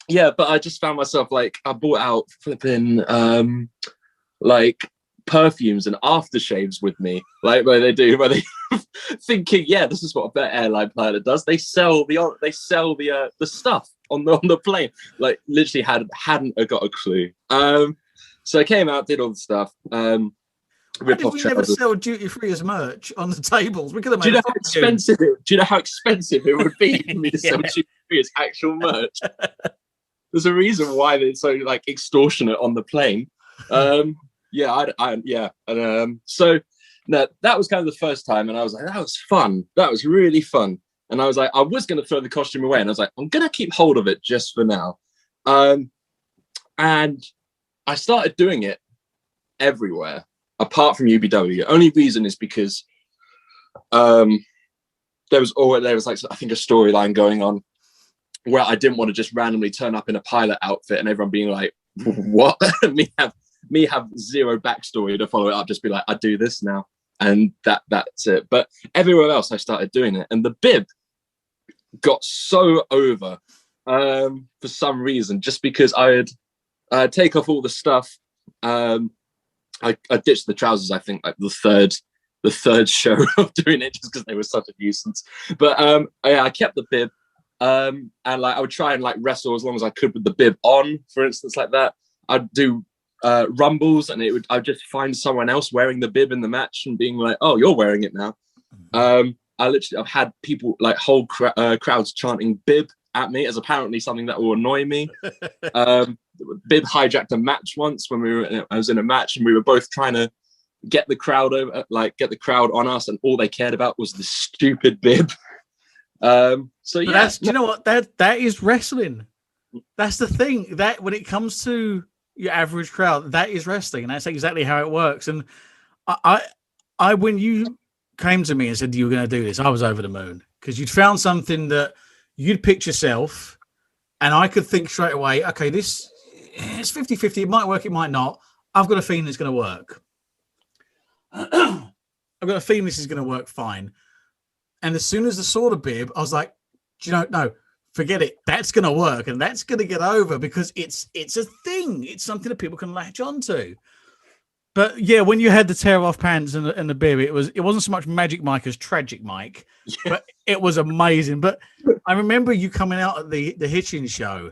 yeah, but I just found myself like, I bought out flipping like perfumes and aftershaves with me, like where they thinking, yeah, this is what a better airline pilot does. They sell the stuff on the plane. Like literally hadn't got a clue. So I came out, did all the stuff. Why did we never sell duty-free as merch on the tables? We could have made. Do you know how expensive it would be for me to sell duty-free as actual merch? There's a reason why they're so like extortionate on the plane. So no, that was kind of the first time, and I was like, that was fun. That was really fun. And I was like, I was going to throw the costume away, and I was like, I'm going to keep hold of it just for now. And I started doing it everywhere, apart from UBW. Only reason is because there was like, I think, a storyline going on where I didn't want to just randomly turn up in a pilot outfit and everyone being like, what? me have zero backstory to follow it up, just be like, I do this now. And that's it. But everywhere else I started doing it. And the bib got so over for some reason, just because I'd take off all the stuff. I ditched the trousers, I think, like the third show of doing it, just because they were such a nuisance. But I kept the bib. And like I would try and like wrestle as long as I could with the bib on, for instance, like that. I'd do rumbles, and I'd just find someone else wearing the bib in the match and being like, "Oh, you're wearing it now." I've had people like whole crowds chanting "bib" at me as apparently something that will annoy me. Bib hijacked a match once when I was in a match, and we were both trying to get the crowd over, like get the crowd on us, and all they cared about was the stupid bib. So yeah, you know what, that is wrestling. That's the thing, that when it comes to your average crowd, that is wrestling, and that's exactly how it works. And I when you came to me and said you were going to do this, I was over the moon, because you'd found something that you'd picked yourself, and I could think straight away, okay, this it's 50-50, it might work, it might not. I've got a feeling it's going to work. I've got a feeling this is going to work fine. And as soon as I saw the bib, I was like, do you know, no, forget it. That's going to work, and that's going to get over, because it's a thing. It's something that people can latch onto. But yeah, when you had the tear off pants and the bib, it wasn't so much Magic Mike as Tragic Mike, but it was amazing. But I remember you coming out at the Hitching show,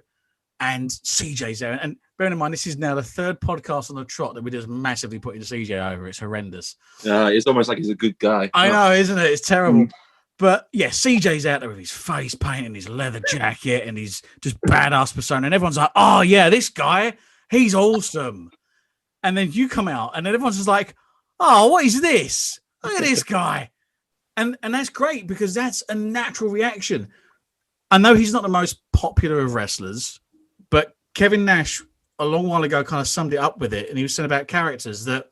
and CJ's there. And bearing in mind, this is now the third podcast on the trot that we're just massively putting CJ over. It's horrendous. It's almost like he's a good guy. I know, isn't it? It's terrible. But yeah, CJ's out there with his face paint and his leather jacket and his just badass persona. And everyone's like, oh yeah, this guy, he's awesome. And then you come out and then everyone's just like, oh, what is this? Look at this guy. And that's great, because that's a natural reaction. I know he's not the most popular of wrestlers, but Kevin Nash a long while ago kind of summed it up with it. And he was saying about characters that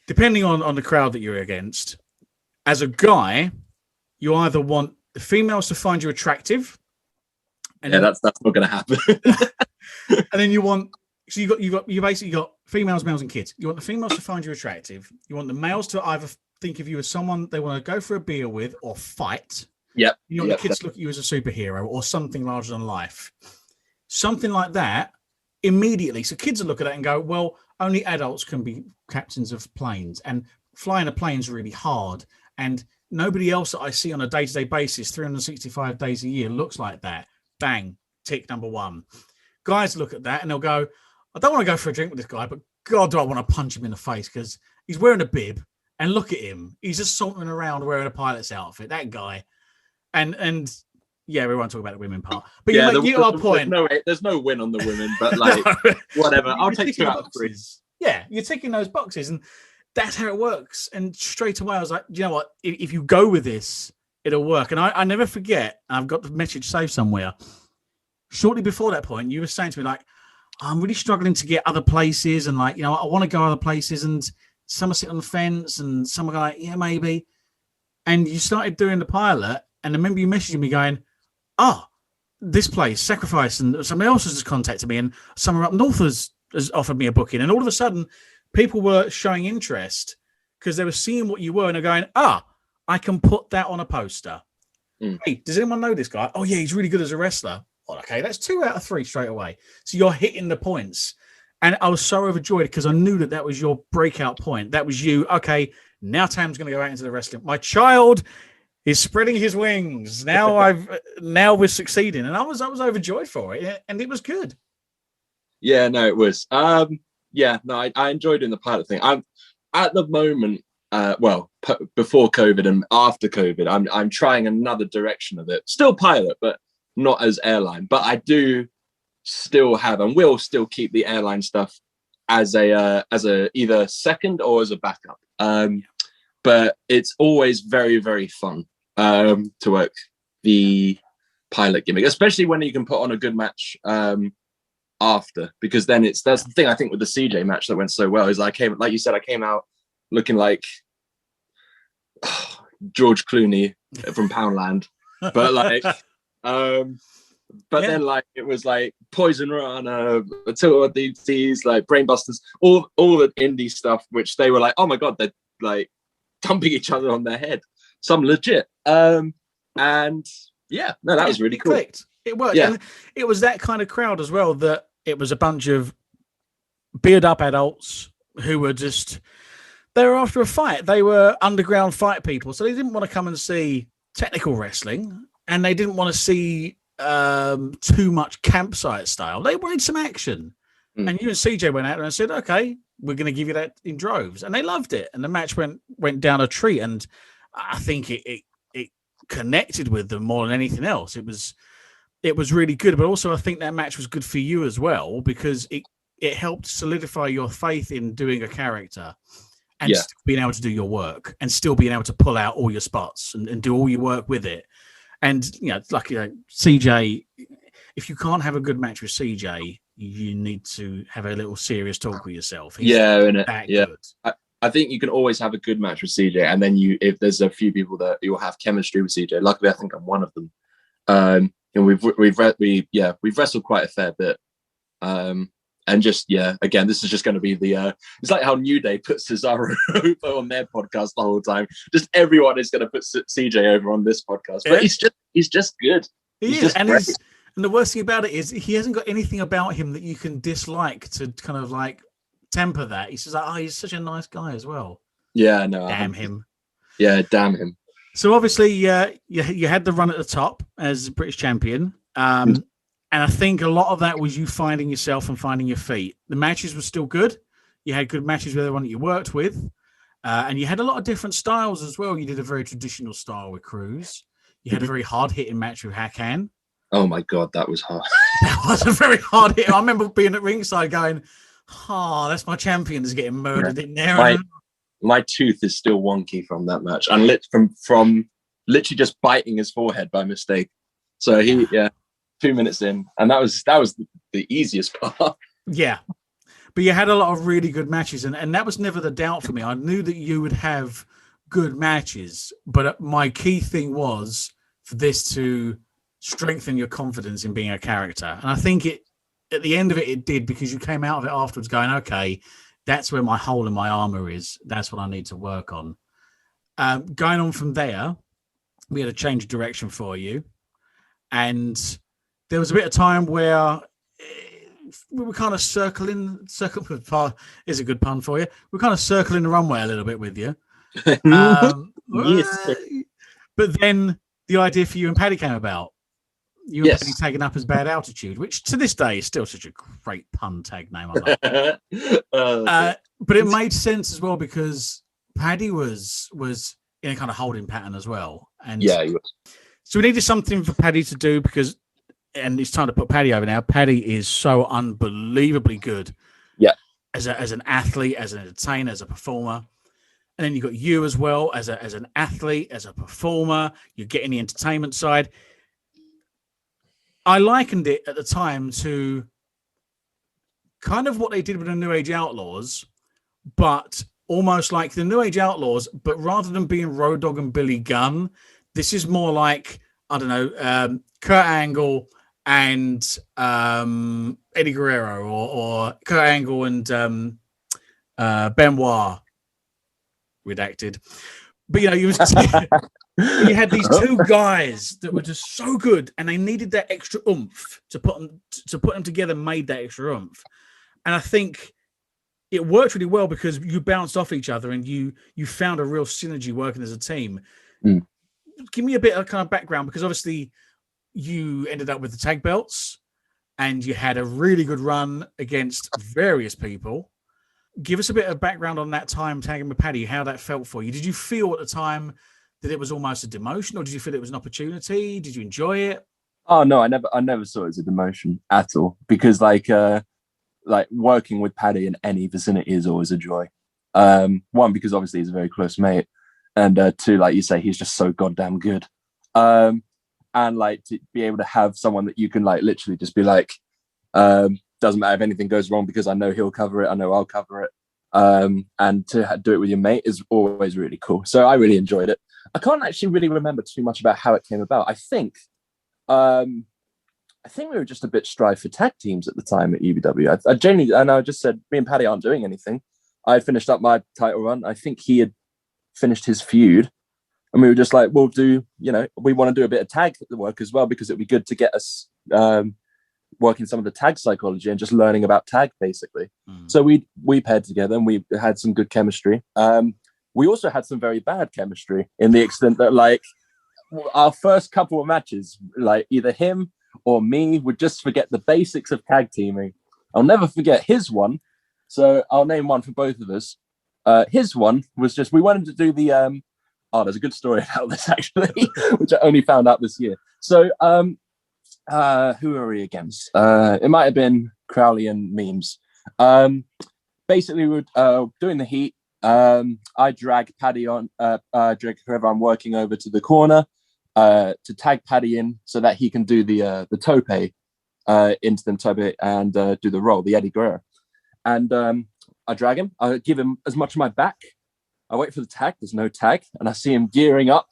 depending on the crowd that you're against, as a guy, you either want the females to find you attractive, and that's not going to happen. And then you basically got females, males, and kids. You want the females to find you attractive. You want the males to either think of you as someone they want to go for a beer with or fight. Yep. You want the kids to look at you as a superhero or something larger than life. Something like that immediately. So kids will look at that and go, well, only adults can be captains of planes, and flying a plane's really hard. And nobody else that I see on a day-to-day basis, 365 days a year, looks like that. Bang, tick number one. Guys look at that and they'll go, I don't want to go for a drink with this guy, but God, do I want to punch him in the face, because he's wearing a bib, and look at him. He's just sauntering around wearing a pilot's outfit, that guy. And yeah, we won't talk about the women part. But yeah, you got a point. There's no win on the women, but like, whatever. I'll take 2 out of 3. Yeah, you're ticking those boxes, and that's how it works. And straight away, I was like, you know what? If you go with this, it'll work. And I never forget, I've got the message saved somewhere. Shortly before that point, you were saying to me, like, I'm really struggling to get other places. And like, you know, I want to go other places. And some are sitting on the fence and some are like, yeah, maybe. And you started doing the pilot. And I remember you messaging me going, oh, this place, Sacrifice. And somebody else has just contacted me. And someone up north has offered me a booking. And all of a sudden, people were showing interest because they were seeing what you were, and they're going, I can put that on a poster. Hey, does anyone know this guy? Oh, yeah, he's really good as a wrestler. Well, okay, that's 2 out of 3 straight away. So you're hitting the points. And I was so overjoyed because I knew that was your breakout point. That was you. Okay, now Tam's going to go out into the wrestling. My child is spreading his wings. Now we're succeeding. And I was overjoyed for it, and it was good. Yeah, no, it was. Yeah, no, I enjoyed doing the pilot thing. I'm at the moment, before COVID and after COVID, I'm trying another direction of it. Still pilot, but not as airline. But I do still have and will still keep the airline stuff as a either second or as a backup. But it's always very, very fun to work the pilot gimmick, especially when you can put on a good match after, because then that's the thing I think with the CJ match that went so well is like you said, I came out looking like George Clooney from Poundland, but like then like it was like Poison Rana, Attila DTs, like Brainbusters, all the indie stuff, which they were like, oh my god, they're like dumping each other on their head, some legit. And yeah, no, that was really cool. Clicked. It worked. Yeah. And it was that kind of crowd as well, that it was a bunch of beard up adults who were they were after a fight. They were underground fight people. So they didn't want to come and see technical wrestling, and they didn't want to see too much campsite style. They wanted some action. And you and CJ went out and said, okay, we're going to give you that in droves. And they loved it. And the match went down a treat. And I think it connected with them more than anything else. It was really good. But also I think that match was good for you as well, because it helped solidify your faith in doing a character and still being able to do your work and still being able to pull out all your spots and do all your work with it. And, CJ, if you can't have a good match with CJ, you need to have a little serious talk with yourself. He's good. I think you can always have a good match with CJ, and then if there's a few people that you'll have chemistry with CJ. Luckily, I think I'm one of them. We've wrestled quite a fair bit. And again, this is just going to be it's like how New Day puts Cesaro over on their podcast the whole time. Just everyone is going to put CJ over on this podcast, but he's just good. And the worst thing about it is he hasn't got anything about him that you can dislike to kind of like temper that. He's just like, he's such a nice guy as well. Yeah, no, damn him. Yeah, damn him. So obviously, you had the run at the top as British champion. And I think a lot of that was you finding yourself and finding your feet. The matches were still good. You had good matches with everyone that you worked with. And you had a lot of different styles as well. You did a very traditional style with Cruz. You had a very hard-hitting match with Hakan. Oh, my God, that was hard. That was a very hard hit. I remember being at ringside going, that's my champion is getting murdered in there. My tooth is still wonky from that match. And from literally just biting his forehead by mistake. So 2 minutes in, and that was the easiest part. Yeah, but you had a lot of really good matches, and that was never the doubt for me. I knew that you would have good matches, but my key thing was for this to strengthen your confidence in being a character. And I think at the end of it did, because you came out of it afterwards going, okay, that's where my hole in my armor is. That's what I need to work on. Going on from there, we had a change of direction for you, and there was a bit of time where we were kind of circling is a good pun for you. We're kind of circling the runway a little bit with you. Yes. But then the idea for you and Paddy came about. You and Paddy taken up as Bad Altitude, which to this day is still such a great pun tag name. I love. But it made sense as well, because Paddy was in a kind of holding pattern as well. And he was. So we needed something for Paddy to do, and it's time to put Paddy over now. Paddy is so unbelievably good. Yeah. As an athlete, as an entertainer, as a performer. And then you've got you as well as an athlete, as a performer. You're getting the entertainment side. I likened it at the time to kind of what they did with the New Age Outlaws, but almost like the New Age Outlaws, but rather than being Road Dogg and Billy Gunn, this is more like, I don't know, Kurt Angle and Eddie Guerrero, or Kurt Angle and Benoit, redacted. But you had these two guys that were just so good, and they needed that extra oomph to put them together. Made that extra oomph, and I think it worked really well because you bounced off each other and you found a real synergy working as a team. Give me a bit of kind of background, because obviously you ended up with the tag belts, and you had a really good run against various people. Give us a bit of background on that time tagging with Paddy, how that felt for you. Did you feel at the time that it was almost a demotion, or did you feel it was an opportunity? Did you enjoy it? Oh no, I never saw it as a demotion at all, because like working with Paddy in any vicinity is always a joy. One, because obviously he's a very close mate, and two, like you say, he's just so goddamn good. And like to be able to have someone that you can like literally just be like, doesn't matter if anything goes wrong because I know he'll cover it, I know I'll cover it. And to do it with your mate is always really cool. So I really enjoyed it. I can't actually really remember too much about how it came about. I think we were just a bit strive for tag teams at the time at UBW. I genuinely, and I just said, me and Paddy aren't doing anything. I had finished up my title run. I think he had finished his feud. And we were just like, we'll do, we want to do a bit of tag work as well, because it'd be good to get us working some of the tag psychology and just learning about tag, basically. So we paired together and we had some good chemistry. We also had some very bad chemistry, in the extent that, like, our first couple of matches, like either him or me would just forget the basics of tag teaming. I'll never forget his one. So I'll name one for both of us. His one was just, we wanted to do the, there's a good story about this actually, which I only found out this year. So who are we against? It might have been Crowley and Memes. Basically, we were doing the heat. I drag Paddy on, drag whoever I'm working over to the corner to tag Paddy in so that he can do the tope into the tope and do the roll, the Eddie Guerrero. And I drag him. I give him as much of my back. I wait for the tag. There's no tag, and I see him gearing up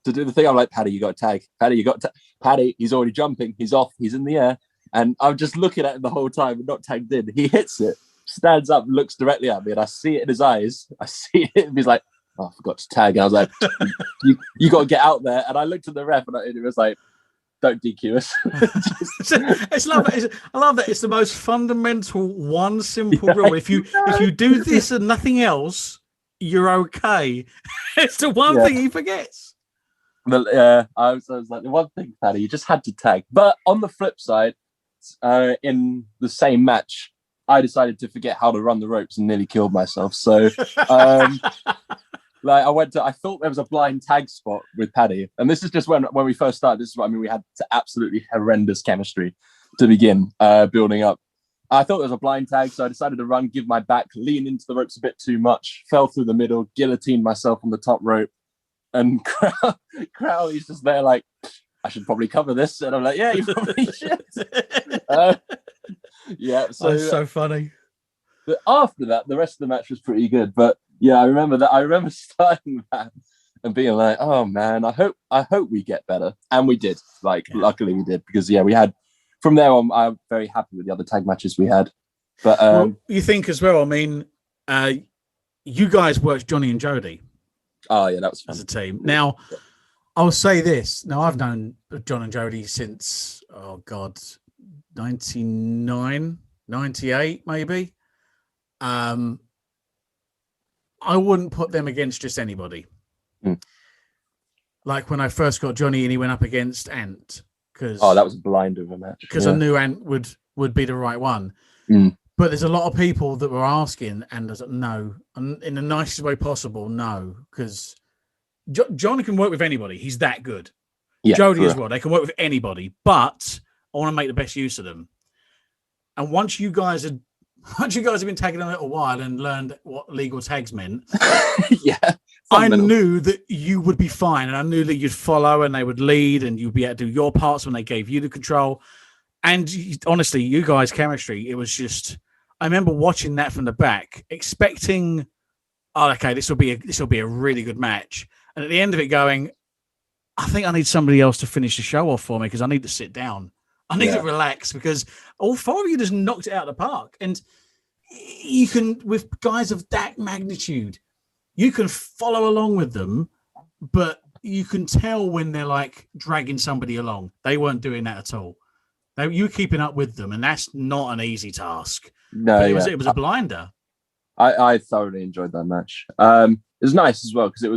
to do the thing. I'm like, Paddy, you got to tag. Paddy, you got to. Paddy, he's already jumping. He's off. He's in the air, and I'm just looking at him the whole time, not tagged in. He hits it, stands up, looks directly at me, and I see it in his eyes. I see it, and he's like, "Oh, I forgot to tag." And I was like, "You got to get out there." And I looked at the ref, and it was like, "Don't DQ us." I love that. It's the most fundamental, one simple rule. If you do this and nothing else, you're okay. It's the one thing he forgets. But I was like, the one thing, Paddy, you just had to tag. But on the flip side, in the same match, I decided to forget how to run the ropes and nearly killed myself. So, I thought there was a blind tag spot with Paddy, and this is just when we first started. This is what I mean. We had absolutely horrendous chemistry to begin building up. I thought there was a blind tag, so I decided to run, give my back, lean into the ropes a bit too much, fell through the middle, guillotined myself on the top rope, and Crowley's just there like, I should probably cover this, and I'm like, yeah, you probably should. Yeah, so that's so funny. But after that, the rest of the match was pretty good. But yeah, I remember starting that and being like, oh man, I hope we get better, and we did. Luckily we did, because we had. From there on, I'm very happy with the other tag matches we had. But you think as well, I mean, you guys worked Johnny and Jody. Oh, yeah, that was fun. As a team. Now, I'll say this. Now, I've known John and Jody since, 99, 98, maybe. I wouldn't put them against just anybody. Like when I first got Johnny and he went up against Ant. That was a blinder of a match. Because I knew Ant would be the right one. But there's a lot of people that were asking, and I was like, no, in the nicest way possible, no, because John can work with anybody. He's that good. Yeah, Jody as well. They can work with anybody, but I want to make the best use of them. And once you guys have been tagging a little while and learned what legal tags meant, I knew that you would be fine, and I knew that you'd follow and they would lead, and you'd be able to do your parts when they gave you the control. And honestly, you guys' chemistry, it was just. I remember watching that from the back, expecting, this will be a really good match, and at the end of it, going, I think I need somebody else to finish the show off for me because I need to sit down. I need to relax because all four of you just knocked it out of the park. And you can, with guys of that magnitude, you can follow along with them, but you can tell when they're like dragging somebody along. They weren't doing that at all. You keeping up with them, and that's not an easy task. No, it was a blinder. I thoroughly enjoyed that match. It was nice as well because it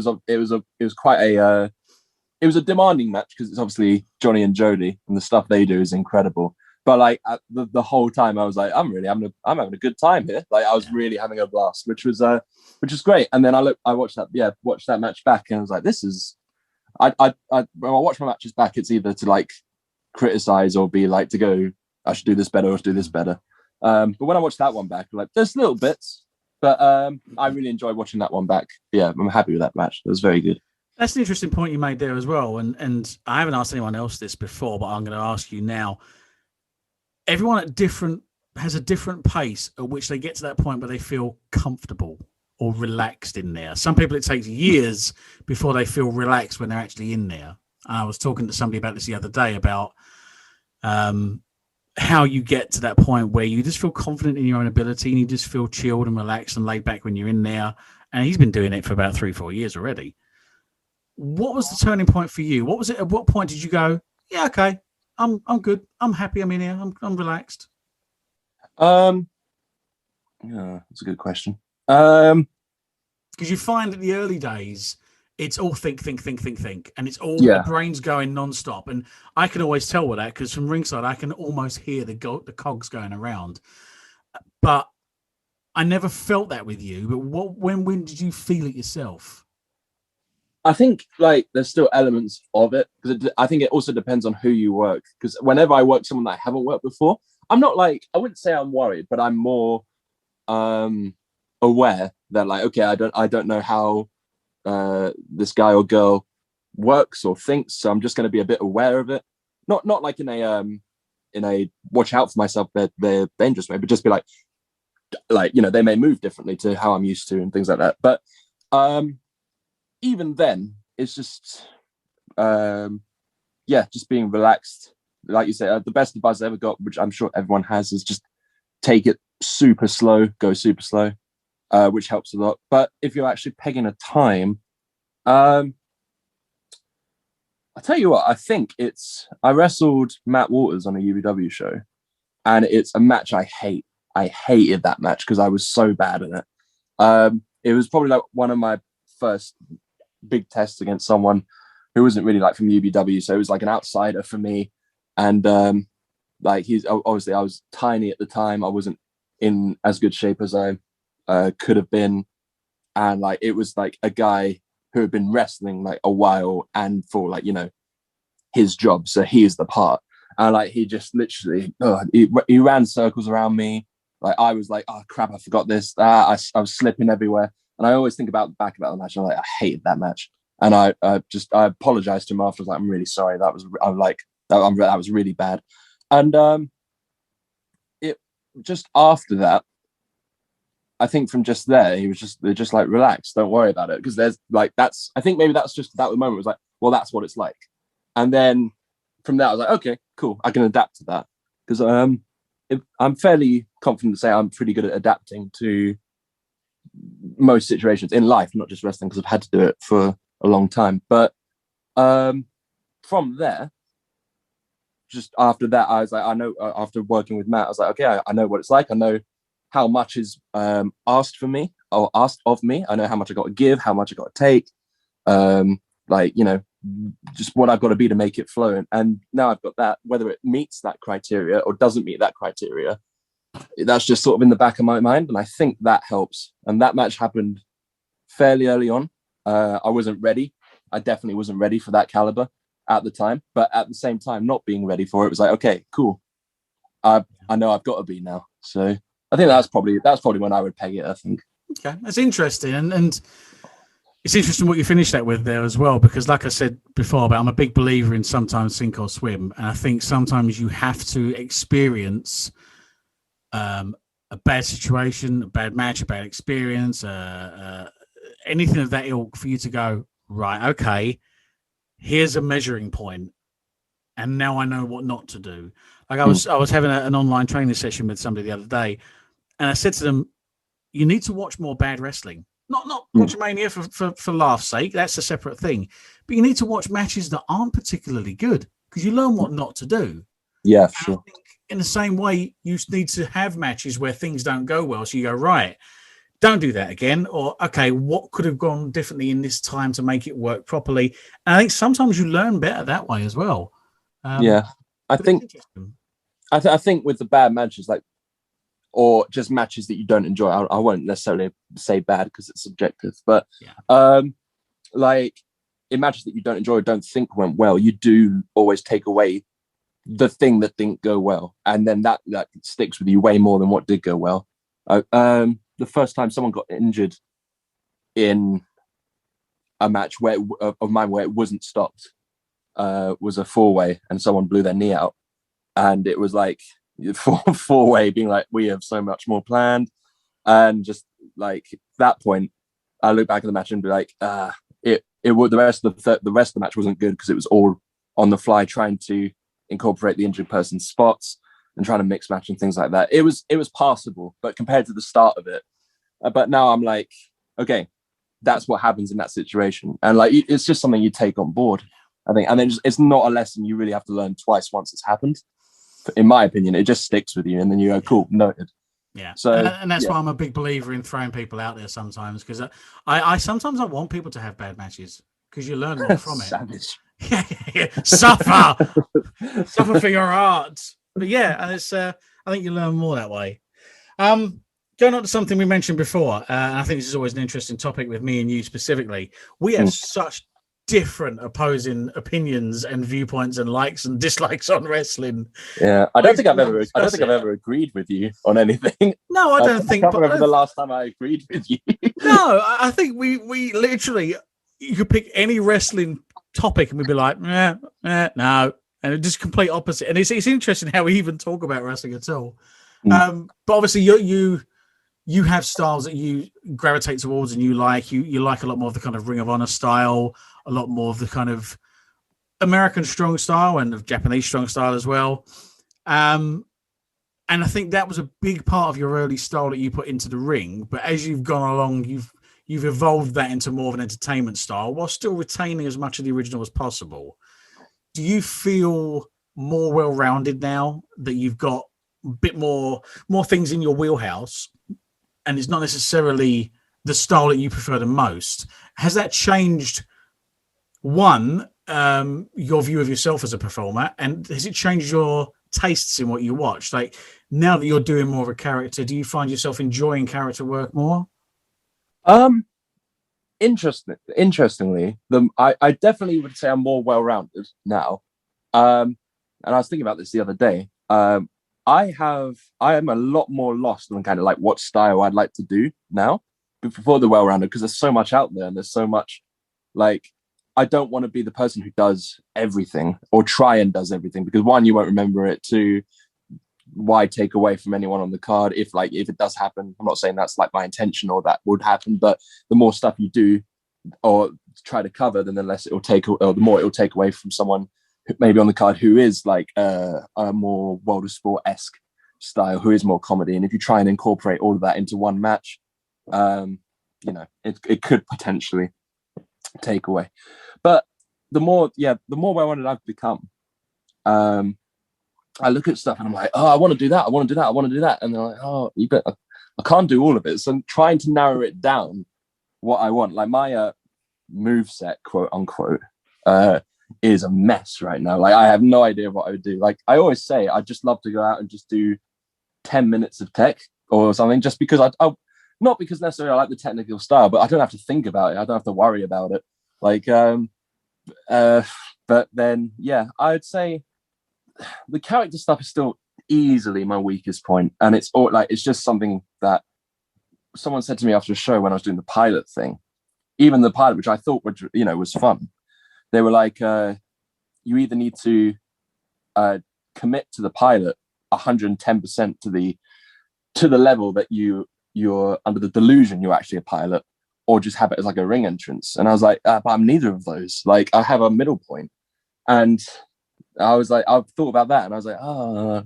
was quite a demanding match because it's obviously Johnny and Jody, and the stuff they do is incredible. but like the whole time I was like, I'm having a good time here. Like I was really having a blast, which was great. And then I watched that match back, and I was like, this is when I watch my matches back, it's either to like criticize or be like to go, I should do this better or do this better. But when I watched that one back, like there's little bits, but I really enjoyed watching that one back. Yeah, I'm happy with that match. It was very good. That's an interesting point you made there as well. And I haven't asked anyone else this before, but I'm going to ask you now. Everyone has a different pace at which they get to that point where they feel comfortable or relaxed in there. Some people, it takes years before they feel relaxed when they're actually in there. And I was talking to somebody about this the other day about how you get to that point where you just feel confident in your own ability and you just feel chilled and relaxed and laid back when you're in there. And he's been doing it for about 3-4 years already. What was the turning point for you? What was it? At what point did you go, yeah, okay, I'm good. I'm happy. I'm in here. I'm relaxed. Yeah, that's a good question. Because you find that the early days, it's all think, and it's all the brain's going nonstop. And I can always tell with that because from ringside, I can almost hear the cogs going around. But I never felt that with you. But when did you feel it yourself? I think like there's still elements of it because I think it also depends on who you work. Because whenever I work someone that I haven't worked before, I'm not like, I wouldn't say I'm worried, but I'm more aware that like, okay, I don't know how this guy or girl works or thinks, so I'm just going to be a bit aware of it. Not like in a watch out for myself, they're dangerous way, but just be like they may move differently to how I'm used to and things like that. But even then, it's just just being relaxed. Like you say, the best advice I ever got, which I'm sure everyone has, is just take it super slow, go super slow, which helps a lot. But if you're actually pegging a time, I'll tell you what, I think I wrestled Matt Waters on a UBW show, and it's a match I hate. I hated that match because I was so bad at it. It was probably like one of my first big tests against someone who wasn't really like from UBW, so it was like an outsider for me. And he's obviously, I was tiny at the time. I wasn't in as good shape as I could have been, and like it was like a guy who had been wrestling like a while and for like his job, so he is the part. And like he just literally he ran circles around me. Like I was like, oh crap, I forgot this. I was slipping everywhere. And I always think about the match. And I'm like, I hated that match. And I apologized to him after. I was like, I'm really sorry. That was really bad. And it just after that, I think from just there, they're just like, relax, don't worry about it. Because there's like, I think maybe that's just that moment was like, well, that's what it's like. And then from there, I was like, okay, cool. I can adapt to that. Because I'm fairly confident to say I'm pretty good at adapting to most situations in life, not just wrestling, because I've had to do it for a long time. But from there, just after that, I was like, I know, after working with Matt, I was like, okay, I know what it's like. I know how much is asked for me or asked of me. I know how much I got to give, how much I got to take, just what I've got to be to make it flow. And now I've got that, whether it meets that criteria or doesn't meet that criteria, that's just sort of in the back of my mind. And I think that helps. And that match happened fairly early on. I wasn't ready. I definitely wasn't ready for that caliber at the time. But at the same time, not being ready for it was like, okay, cool. I know I've got to be now. So I think that's probably when I would peg it, I think. Okay, that's interesting. And it's interesting what you finished that with there as well, because like I said before, but I'm a big believer in sometimes sink or swim. And I think sometimes you have to experience a bad situation, a bad match, a bad experience, anything of that ilk for you to go, right, okay, here's a measuring point, and now I know what not to do. Like I was having an online training session with somebody the other day, and I said to them, you need to watch more bad wrestling. Not watch Mania for laugh's sake, that's a separate thing. But you need to watch matches that aren't particularly good, because you learn what not to do. Yeah, for sure. I think in the same way, you need to have matches where things don't go well. So you go, right, don't do that again. Or, okay, what could have gone differently in this time to make it work properly? And I think sometimes you learn better that way as well. I think I think with the bad matches, like, or just matches that you don't enjoy, I won't necessarily say bad because it's subjective, but like in matches that you don't enjoy or don't think went well, you do always take away the thing that didn't go well, and then that sticks with you way more than what did go well. The first time someone got injured in a match of mine where it wasn't stopped was a 4-way, and someone blew their knee out, and it was like 4-way being like, we have so much more planned, and just like that point, I look back at the match and be like, it would the rest of the match wasn't good because it was all on the fly, trying to incorporate the injured person's spots and trying to mix match and things like that. It was passable, but compared to the start of it, but now I'm like, okay, that's what happens in that situation, and like it's just something you take on board, I think, and then it's not a lesson you really have to learn twice once it's happened. In my opinion, it just sticks with you, and then you go, cool, noted. Yeah. So, and that's why I'm a big believer in throwing people out there sometimes, because I sometimes I want people to have bad matches because you learn more from it. Savage. Suffer for your art. But yeah, and it's I think you learn more that way. Going on to something we mentioned before, and I think this is always an interesting topic with me and you specifically. We have such different opposing opinions and viewpoints and likes and dislikes on wrestling. Yeah, I don't think I've ever agreed with you on anything. No, I don't think. I can't remember the last time I agreed with you. No, I think we literally, you could pick any wrestling topic and we'd be like, no, and it's just complete opposite. And it's interesting how we even talk about wrestling at all. But obviously you have styles that you gravitate towards and you like. You like a lot more of the kind of Ring of Honor style, a lot more of the kind of American strong style and of Japanese strong style as well. And I think that was a big part of your early style that you put into the ring. But as you've gone along, you've evolved that into more of an entertainment style while still retaining as much of the original as possible. Do you feel more well-rounded now that you've got a bit more things in your wheelhouse, and it's not necessarily the style that you prefer the most? Has that changed, one, your view of yourself as a performer, and has it changed your tastes in what you watch? Like, now that you're doing more of a character, do you find yourself enjoying character work more? Interestingly, I definitely would say I'm more well-rounded now. And I was thinking about this the other day. I am a lot more lost on kind of like what style I'd like to do now before the well-rounded, because there's so much out there and there's so much, like, I don't want to be the person who does everything or try and does everything, because one, you won't remember it. Two, why take away from anyone on the card if it does happen? I'm not saying that's like my intention or that would happen, but the more stuff you do or try to cover, then the the more it will take away from someone maybe on the card who is like a more World of Sport-esque style, who is more comedy. And if you try and incorporate all of that into one match, it could potentially take away. But the more well-rounded I've become, I look at stuff and I'm like, oh, I want to do that, I want to do that, I want to do that, and they're like, oh, I can't do all of it. So I'm trying to narrow it down what I want. Like my move set, quote unquote, is a mess right now. Like I have no idea what I would do. Like I always say, I'd just love to go out and just do 10 minutes of tech or something, just because I not because necessarily I like the technical style, but I don't have to think about it. I don't have to worry about it. Like, but then, yeah, I'd say the character stuff is still easily my weakest point, and it's all like it's just something that someone said to me after a show when I was doing the pilot thing. Even the pilot, which I thought was fun, they were like, you either need to commit to the pilot 110% to the level that you're under the delusion you're actually a pilot, or just have it as like a ring entrance. And I was like, but I'm neither of those. Like I have a middle point. And I was like, I've thought about that, and I was like,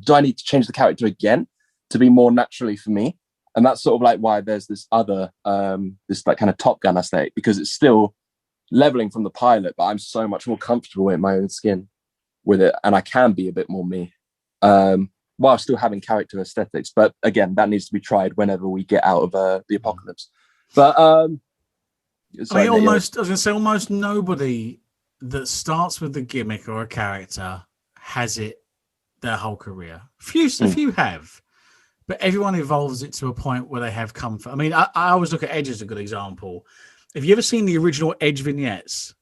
do I need to change the character again to be more naturally for me? And that's sort of like why there's this other, this like kind of Top Gun aesthetic, because it's still leveling from the pilot, but I'm so much more comfortable in my own skin with it, and I can be a bit more me, while still having character aesthetics. But again, that needs to be tried whenever we get out of the apocalypse. But I was going to say, almost nobody that starts with the gimmick or a character has it their whole career. A few have, but everyone evolves it to a point where they have comfort. I mean, I always look at Edge as a good example. Have you ever seen the original Edge vignettes?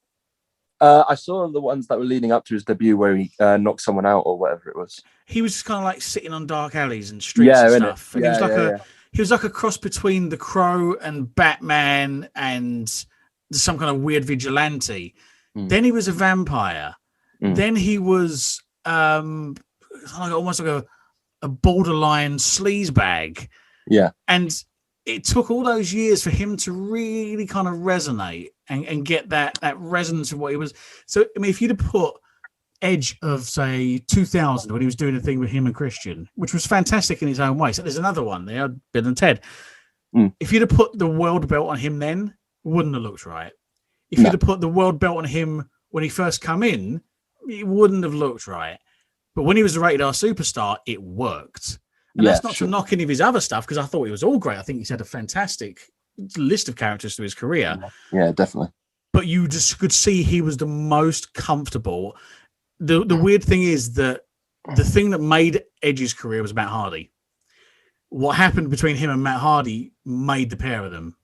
I saw the ones that were leading up to his debut where he knocked someone out or whatever it was. He was just kind of like sitting on dark alleys and streets and stuff. And he was like a cross between the Crow and Batman and some kind of weird vigilante. Then he was a vampire. Then he was almost like a borderline sleazebag. Yeah. And it took all those years for him to really kind of resonate and get that resonance of what he was. So, I mean, if you'd have put Edge of, say, 2000, when he was doing a thing with him and Christian, which was fantastic in his own way. So there's another one there, Bill and Ted. If you'd have put the world belt on him then, it wouldn't have looked right. If you'd have put the world belt on him when he first come in, it wouldn't have looked right. But when he was a rated R superstar, it worked. And that's not to knock any of his other stuff, because I thought he was all great. I think he's had a fantastic list of characters through his career. Yeah, definitely. But you just could see he was the most comfortable. The weird thing is that the thing that made Edge's career was Matt Hardy. What happened between him and Matt Hardy made the pair of them.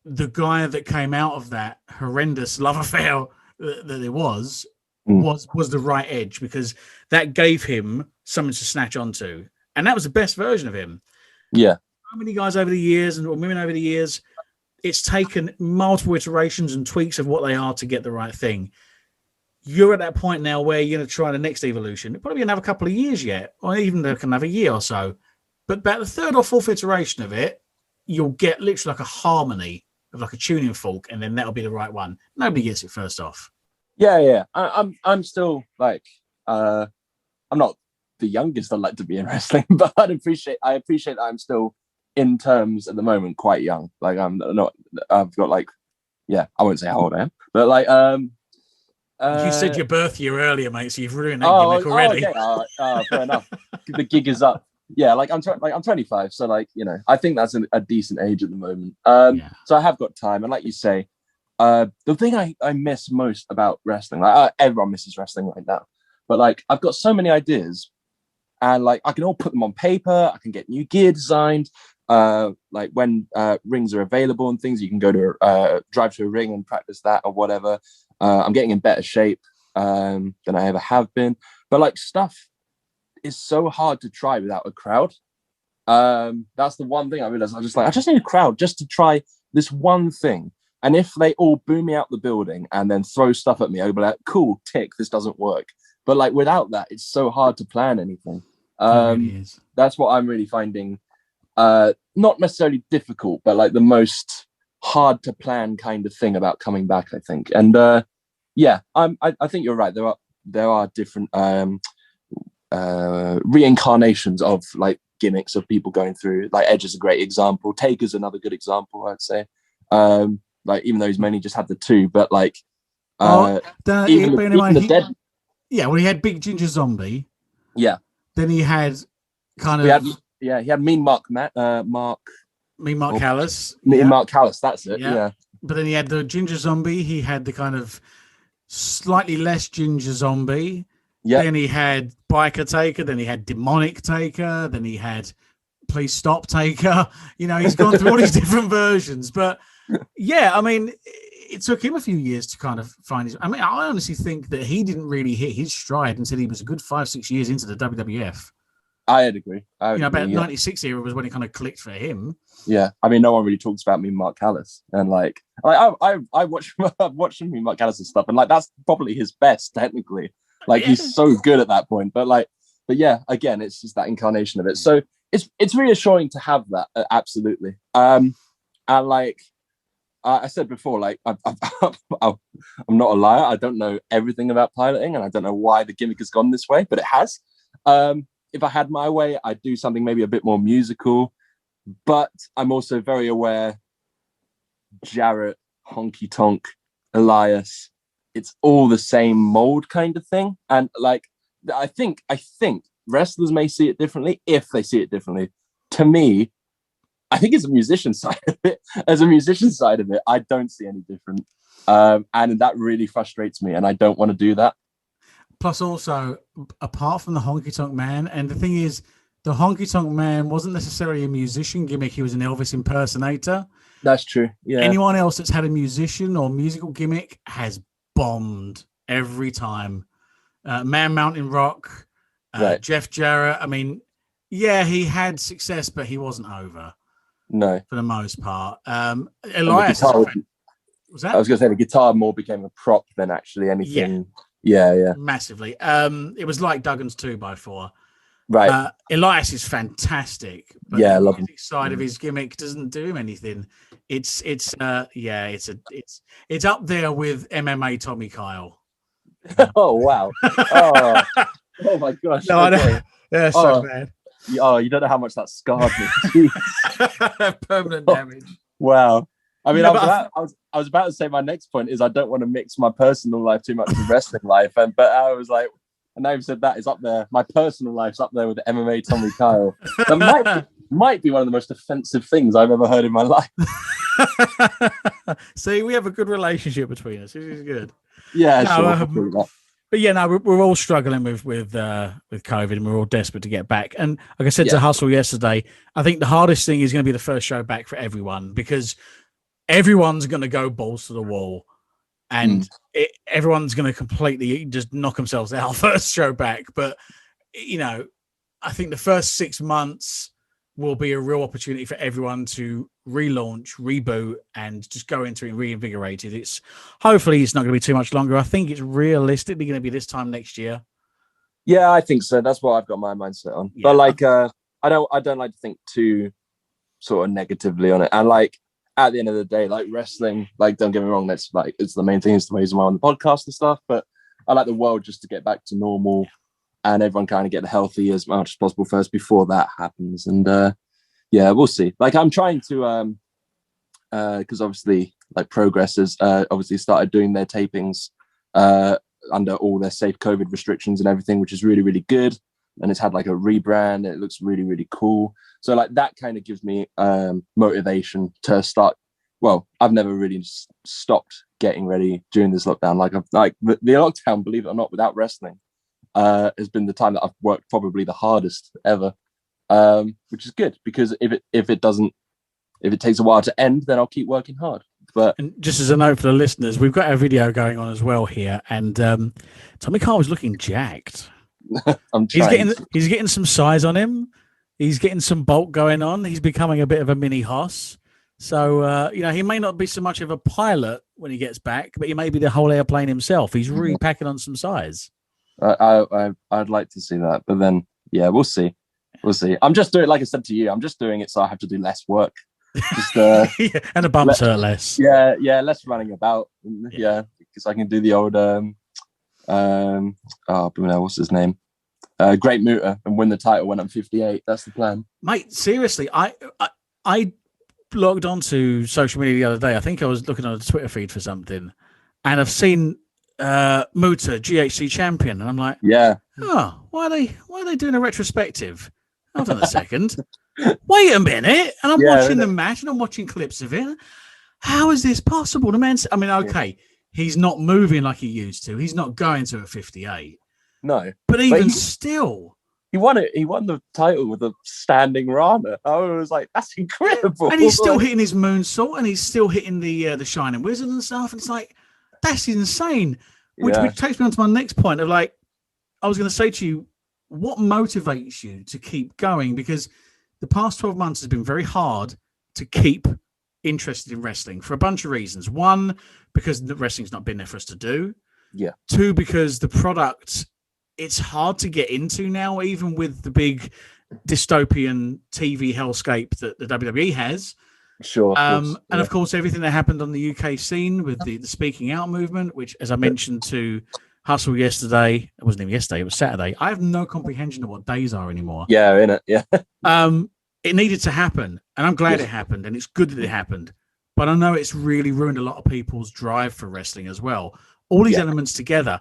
The guy that came out of that horrendous love affair that it was the right Edge, because that gave him something to snatch onto. And that was the best version of him. Yeah. How many guys over the years and women over the years, it's taken multiple iterations and tweaks of what they are to get the right thing. You're at that point now where you're going to try the next evolution. It'll probably be another couple of years yet, or even another year or so. But about the third or fourth iteration of it, you'll get literally like a harmony of like a tuning fork, and then that'll be the right one. Nobody gets it first off. Yeah. I'm still like, I'm not the youngest I'd like to be in wrestling, but I appreciate that I'm still in terms at the moment quite young. Like I've got like, I won't say how old I am, but like you said your birth year earlier, mate, so you've ruined that gimmick already. Okay. Fair enough. The gig is up. Yeah, like I'm 25, so like, you know, I think that's a decent age at the moment. So I have got time, and like you say, the thing I miss most about wrestling, like everyone misses wrestling right now, but like I've got so many ideas. And like I can all put them on paper. I can get new gear designed. Like when rings are available and things, you can go to drive to a ring and practice that or whatever. I'm getting in better shape than I ever have been. But like stuff is so hard to try without a crowd. That's the one thing I realized. I just need a crowd just to try this one thing. And if they all boo me out the building and then throw stuff at me, I'll be like, cool, tick, this doesn't work. But like without that, it's so hard to plan anything. Really that's what I'm really finding not necessarily difficult, but like the most hard to plan kind of thing about coming back, I think. And I think you're right. There are different reincarnations of like gimmicks of people going through. Like Edge is a great example. Taker's another good example, I'd say. Like even though he's mainly just had the two, but like even the dead. Yeah, well, he had Big Ginger Zombie. Yeah. Then he had he had Mean Mark Callis. Mark Callis, that's it. Yeah. But then he had the Ginger Zombie. He had the kind of slightly less Ginger Zombie. Yeah. Then he had Biker Taker. Then he had Demonic Taker. Then he had Please Stop Taker. You know, he's gone through all these different versions. But yeah, I mean, it took him a few years to kind of find his. I mean, I honestly think that he didn't really hit his stride until he was a good 5-6 years into the WWF. I'd agree. About 96 era was when it kind of clicked for him. Yeah, I mean, no one really talks about me, Mark Callis, and like I watch I've watched me, Mark Callis and stuff, and like that's probably his best technically. Like he's so good at that point, but yeah, again, it's just that incarnation of it. So it's reassuring to have that, absolutely. And like. I said before, like I'm not a liar. I don't know everything about piloting, and I don't know why the gimmick has gone this way, but it has. If I had my way, I'd do something maybe a bit more musical. But I'm also very aware, Jarrett, Honky Tonk, Elias, it's all the same mold kind of thing. And like, I think wrestlers may see it differently if they see it differently. To me, I think it's a musician side of it. As a musician side of it, I don't see any different. And that really frustrates me, and I don't want to do that. Plus, also, apart from the Honky Tonk Man, and the thing is, the Honky Tonk Man wasn't necessarily a musician gimmick. He was an Elvis impersonator. That's true. Yeah. Anyone else that's had a musician or musical gimmick has bombed every time. Man Mountain Rock, Right. Jeff Jarrett. I mean, yeah, he had success, but he wasn't over. No. For the most part. Elias. Was that? I was going to say the guitar more became a prop than actually anything. Yeah. Massively. It was like Duggan's 2x4. Right. Elias is fantastic, but I the love music side of his gimmick doesn't do him anything. It's up there with MMA Tommy Kyle. Oh wow. Oh my gosh. No, okay. I know. Yeah, so bad. Oh, you don't know how much that scarred me. Permanent damage. Wow. I mean, I was about to say my next point is I don't want to mix my personal life too much with wrestling life, but I was like, and now you've said that is up there. My personal life's up there with the MMA Tommy Kyle. That might be one of the most offensive things I've ever heard in my life. See, we have a good relationship between us. This is good. Yeah, no, sure. But yeah, no, we're all struggling with COVID, and we're all desperate to get back. And like I said to Hustle yesterday, I think the hardest thing is going to be the first show back for everyone, because everyone's going to go balls to the wall, and everyone's going to completely just knock themselves out first show back. But I think the first 6 months will be a real opportunity for everyone to relaunch, reboot, and just go into it reinvigorated. Hopefully it's not going to be too much longer. I think it's realistically going to be this time next year. Yeah, I think so. That's what I've got my mindset on. Yeah. But I don't like to think too sort of negatively on it. And at the end of the day, wrestling, don't get me wrong, that's it's the main thing. It's the reason why I'm on the podcast and stuff. But I like the world just to get back to normal. And everyone kind of get healthy as much as possible first before that happens. And we'll see. I'm trying to, because obviously Progress has obviously started doing their tapings under all their safe COVID restrictions and everything, which is really, really good. And it's had a rebrand. And it looks really, really cool. So that kind of gives me motivation to start. Well, I've never really stopped getting ready during this lockdown. The lockdown, believe it or not, without wrestling, has been the time that I've worked probably the hardest ever, which is good, because if it takes a while to end, then I'll keep working hard. But and just as a note for the listeners, we've got our video going on as well here, and Tommy Kyle was looking jacked. He's getting some size on him. He's getting some bulk going on. He's becoming a bit of a mini Hoss. So he may not be so much of a pilot when he gets back, but he may be the whole airplane himself. He's really packing on some size. I'd like to see that, but then we'll see. I'm just doing, like I said to you, I'm just doing it so I have to do less work, just, and the bumps hurt less. Less running about. Because I can do the old what's his name, Great Muta, and win the title when I'm 58. That's the plan, mate. Seriously, I logged onto social media the other day. I think I was looking on a Twitter feed for something, and I've seen Muta GHC champion, and I'm like, why are they doing a retrospective? Hold on a second, wait a minute, and I'm watching the match, and I'm watching clips of it. How is this possible? The man's, I mean, okay, he's not moving like he used to. He's not going to at 58. No, but even still, he won it. He won the title with a standing Rana. I was like, that's incredible. And he's still hitting his moonsault, and he's still hitting the Shining Wizard and stuff. And it's like, that's insane. Which takes me on to my next point of I was going to say to you, what motivates you to keep going? Because the past 12 months has been very hard to keep interested in wrestling for a bunch of reasons. One, because the wrestling's not been there for us to do. Yeah. Two, because the product, it's hard to get into now, even with the big dystopian TV hellscape that the WWE has. Sure. And of course, everything that happened on the UK scene with the speaking out movement, which, as I mentioned to Hustle yesterday, it wasn't even yesterday, it was Saturday. I have no comprehension of what days are anymore. Yeah, innit? Yeah. It needed to happen, and I'm glad it happened, and it's good that it happened. But I know it's really ruined a lot of people's drive for wrestling as well. All these elements together.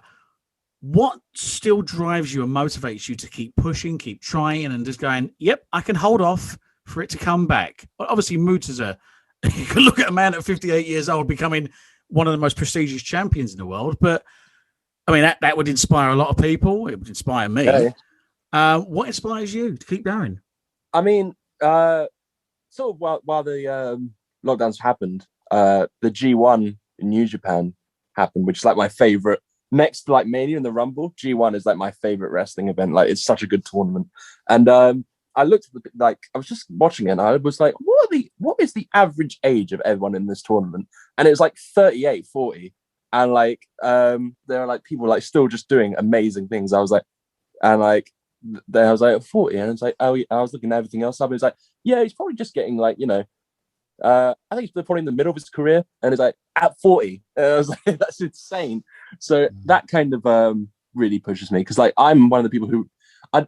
What still drives you and motivates you to keep pushing, keep trying, and just going, yep, I can hold off for it to come back? Obviously, Muta's you can look at a man at 58 years old becoming one of the most prestigious champions in the world, but I mean, that would inspire a lot of people. It would inspire me. Yeah. What inspires you to keep going? I mean, sort of while the lockdowns happened, the G1 in New Japan happened, which is like my favorite. Next to like Mania and the Rumble, G1 is like my favorite wrestling event. Like it's such a good tournament. And I looked at like I was just watching it and I was like, what is the average age of everyone in this tournament? And it was like 38, 40. And like there are like people like still just doing amazing things. I was like, and like then I was like 40, and it's like, oh, I was looking at everything else up. It was like, yeah, he's probably just getting like, I think he's probably in the middle of his career, and it's like at 40. I was like, that's insane. So that kind of really pushes me because like I'm one of the people who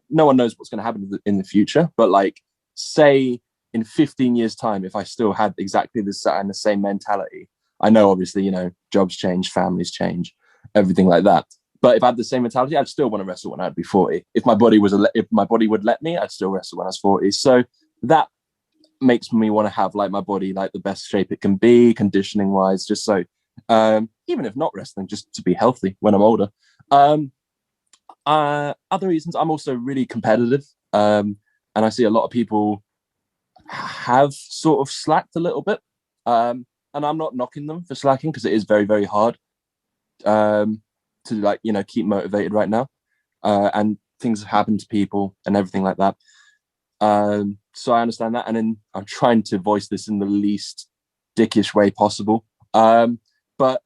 no one knows what's going to happen in the future, but like say in 15 years time, if I still had exactly the same mentality, I know obviously, jobs change, families change, everything like that. But if I had the same mentality, I'd still want to wrestle when I'd be 40. If my body would let me, I'd still wrestle when I was 40. So that makes me want to have like my body like the best shape it can be, conditioning wise, just so even if not wrestling, just to be healthy when I'm older. Other reasons, I'm also really competitive, and I see a lot of people have sort of slacked a little bit, and I'm not knocking them for slacking because it is very, very hard to like keep motivated right now, and things have happened to people and everything like that. So I understand that, and then I'm trying to voice this in the least dickish way possible. But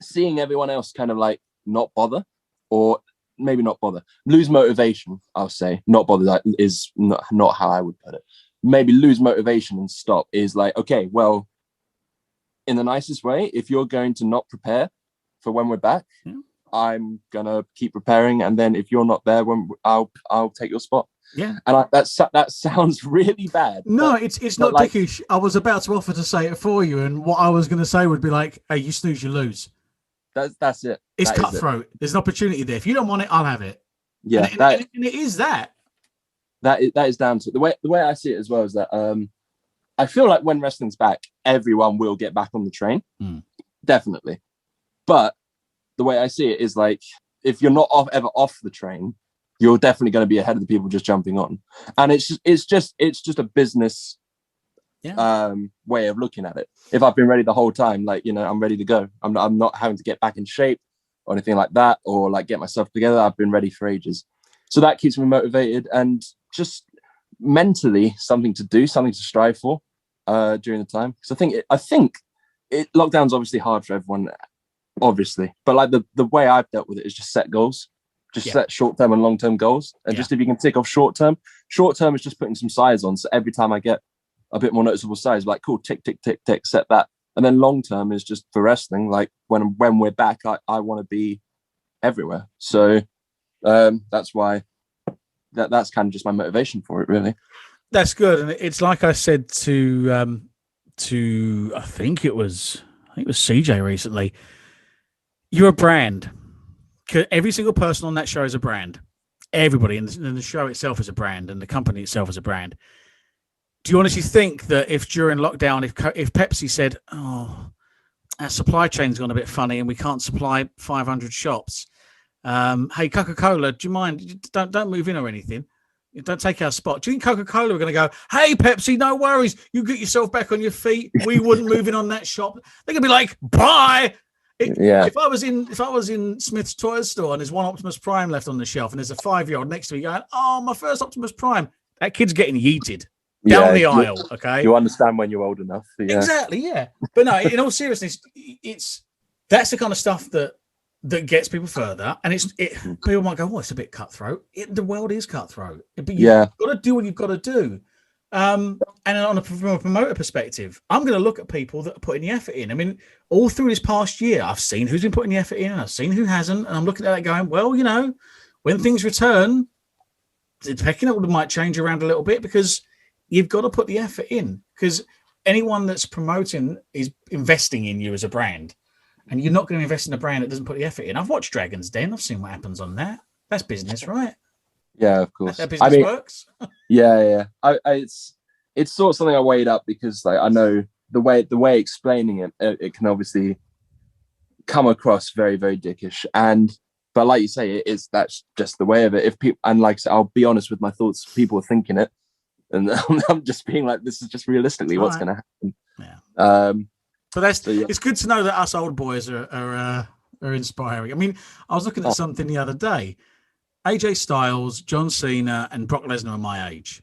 seeing everyone else kind of like not bother, or maybe not bother, lose motivation, I'll say, not bother, that is not how I would put it. Maybe lose motivation and stop is like, okay, well, in the nicest way, if you're going to not prepare for when we're back, I'm gonna keep preparing, and then if you're not there, when I'll take your spot. Yeah, and that sounds really bad. No, it's not like, dickish. I was about to offer to say it for you, and what I was going to say would be like, "Hey, you snooze, you lose." That's it. It's cutthroat. There's an opportunity there. If you don't want it, I'll have it. Yeah, and it is that. That is down to the way I see it as well. Is that I feel like when wrestling's back, everyone will get back on the train, definitely. But the way I see it is like, if you're not ever off the train, you're definitely going to be ahead of the people just jumping on. And it's just a business way of looking at it. If I've been ready the whole time, like, I'm ready to go. I'm not having to get back in shape or anything like that, or like get myself together. I've been ready for ages. So that keeps me motivated and just mentally something to do, something to strive for during the time. Because I think lockdown's obviously hard for everyone, obviously, but like the way I've dealt with it is just set goals. Set short-term and long-term goals, and just if you can tick off short-term is just putting some size on. So every time I get a bit more noticeable size, like cool, tick, tick, tick, tick, set that. And then long-term is just for wrestling. Like when we're back, I want to be everywhere. So that's why that's kind of just my motivation for it, really. That's good, and it's like I said to I think it was CJ recently. You're a brand. Every single person on that show is a brand. Everybody in the show itself is a brand, and the company itself is a brand. Do you honestly think that if during lockdown, if Pepsi said, "Oh, our supply chain's gone a bit funny and we can't supply 500 shops. Hey, Coca-Cola, do you mind? Don't move in or anything. Don't take our spot." Do you think Coca-Cola are going to go, "Hey, Pepsi, no worries. You get yourself back on your feet. We wouldn't move in on that shop." They're going to be like, "Bye." If I was in Smith's toy store and there's one Optimus Prime left on the shelf and there's a 5-year-old next to me going, "Oh, my first Optimus Prime," that kid's getting yeeted down the aisle. Okay, you understand when you're old enough. Yeah. Exactly, yeah. But no, in all seriousness, that's the kind of stuff that gets people further. And people might go, "Oh, it's a bit cutthroat." The world is cutthroat, but you've got to do what you've got to do. And from a promoter perspective, I'm going to look at people that are putting the effort in. I mean, all through this past year, I've seen who's been putting the effort in, and I've seen who hasn't. And I'm looking at that going, well, when things return, the pecking order might change around a little bit, because you've got to put the effort in. Because anyone that's promoting is investing in you as a brand, and you're not going to invest in a brand that doesn't put the effort in. I've watched Dragon's Den. I've seen what happens on that. That's business, right? Yeah, of course. That business works. Yeah. It's sort of something I weighed up, because like I know the way explaining it can obviously come across very, very dickish. But like you say, that's just the way of it. If people, and like I said, I'll be honest with my thoughts. People are thinking it, and I'm just being like, this is just realistically what's going to happen. Yeah. But it's good to know that us old boys are inspiring. I mean, I was looking at something the other day. AJ Styles, John Cena, and Brock Lesnar are my age.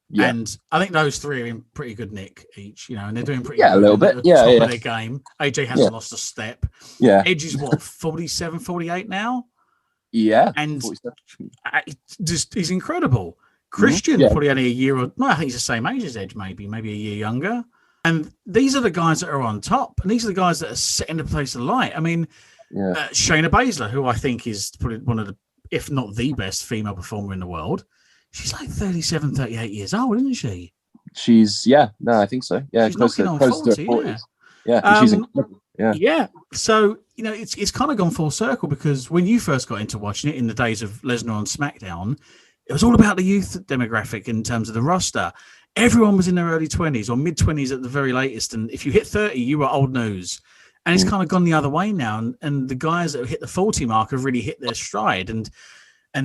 Yeah. And I think those three are in pretty good nick each, and they're doing pretty good. A little bit. At the top of their game. AJ hasn't lost a step. Yeah. Edge is 47, 48 now? Yeah. And he's incredible. Christian, probably only a year or no, I think he's the same age as Edge, maybe a year younger. And these are the guys that are on top, and these are the guys that are setting the place alight. I mean, Shayna Baszler, who I think is probably one of the, if not the best female performer in the world. She's like 37, 38 years old, isn't she? I think so. Yeah, she's close to 40, 40s. Yeah, she's incredible. Yeah. Yeah. So, it's kind of gone full circle, because when you first got into watching it in the days of Lesnar on SmackDown, it was all about the youth demographic in terms of the roster. Everyone was in their early 20s or mid-20s at the very latest. And if you hit 30, you were old news. And it's kind of gone the other way now. And the guys that have hit the 40 mark have really hit their stride. And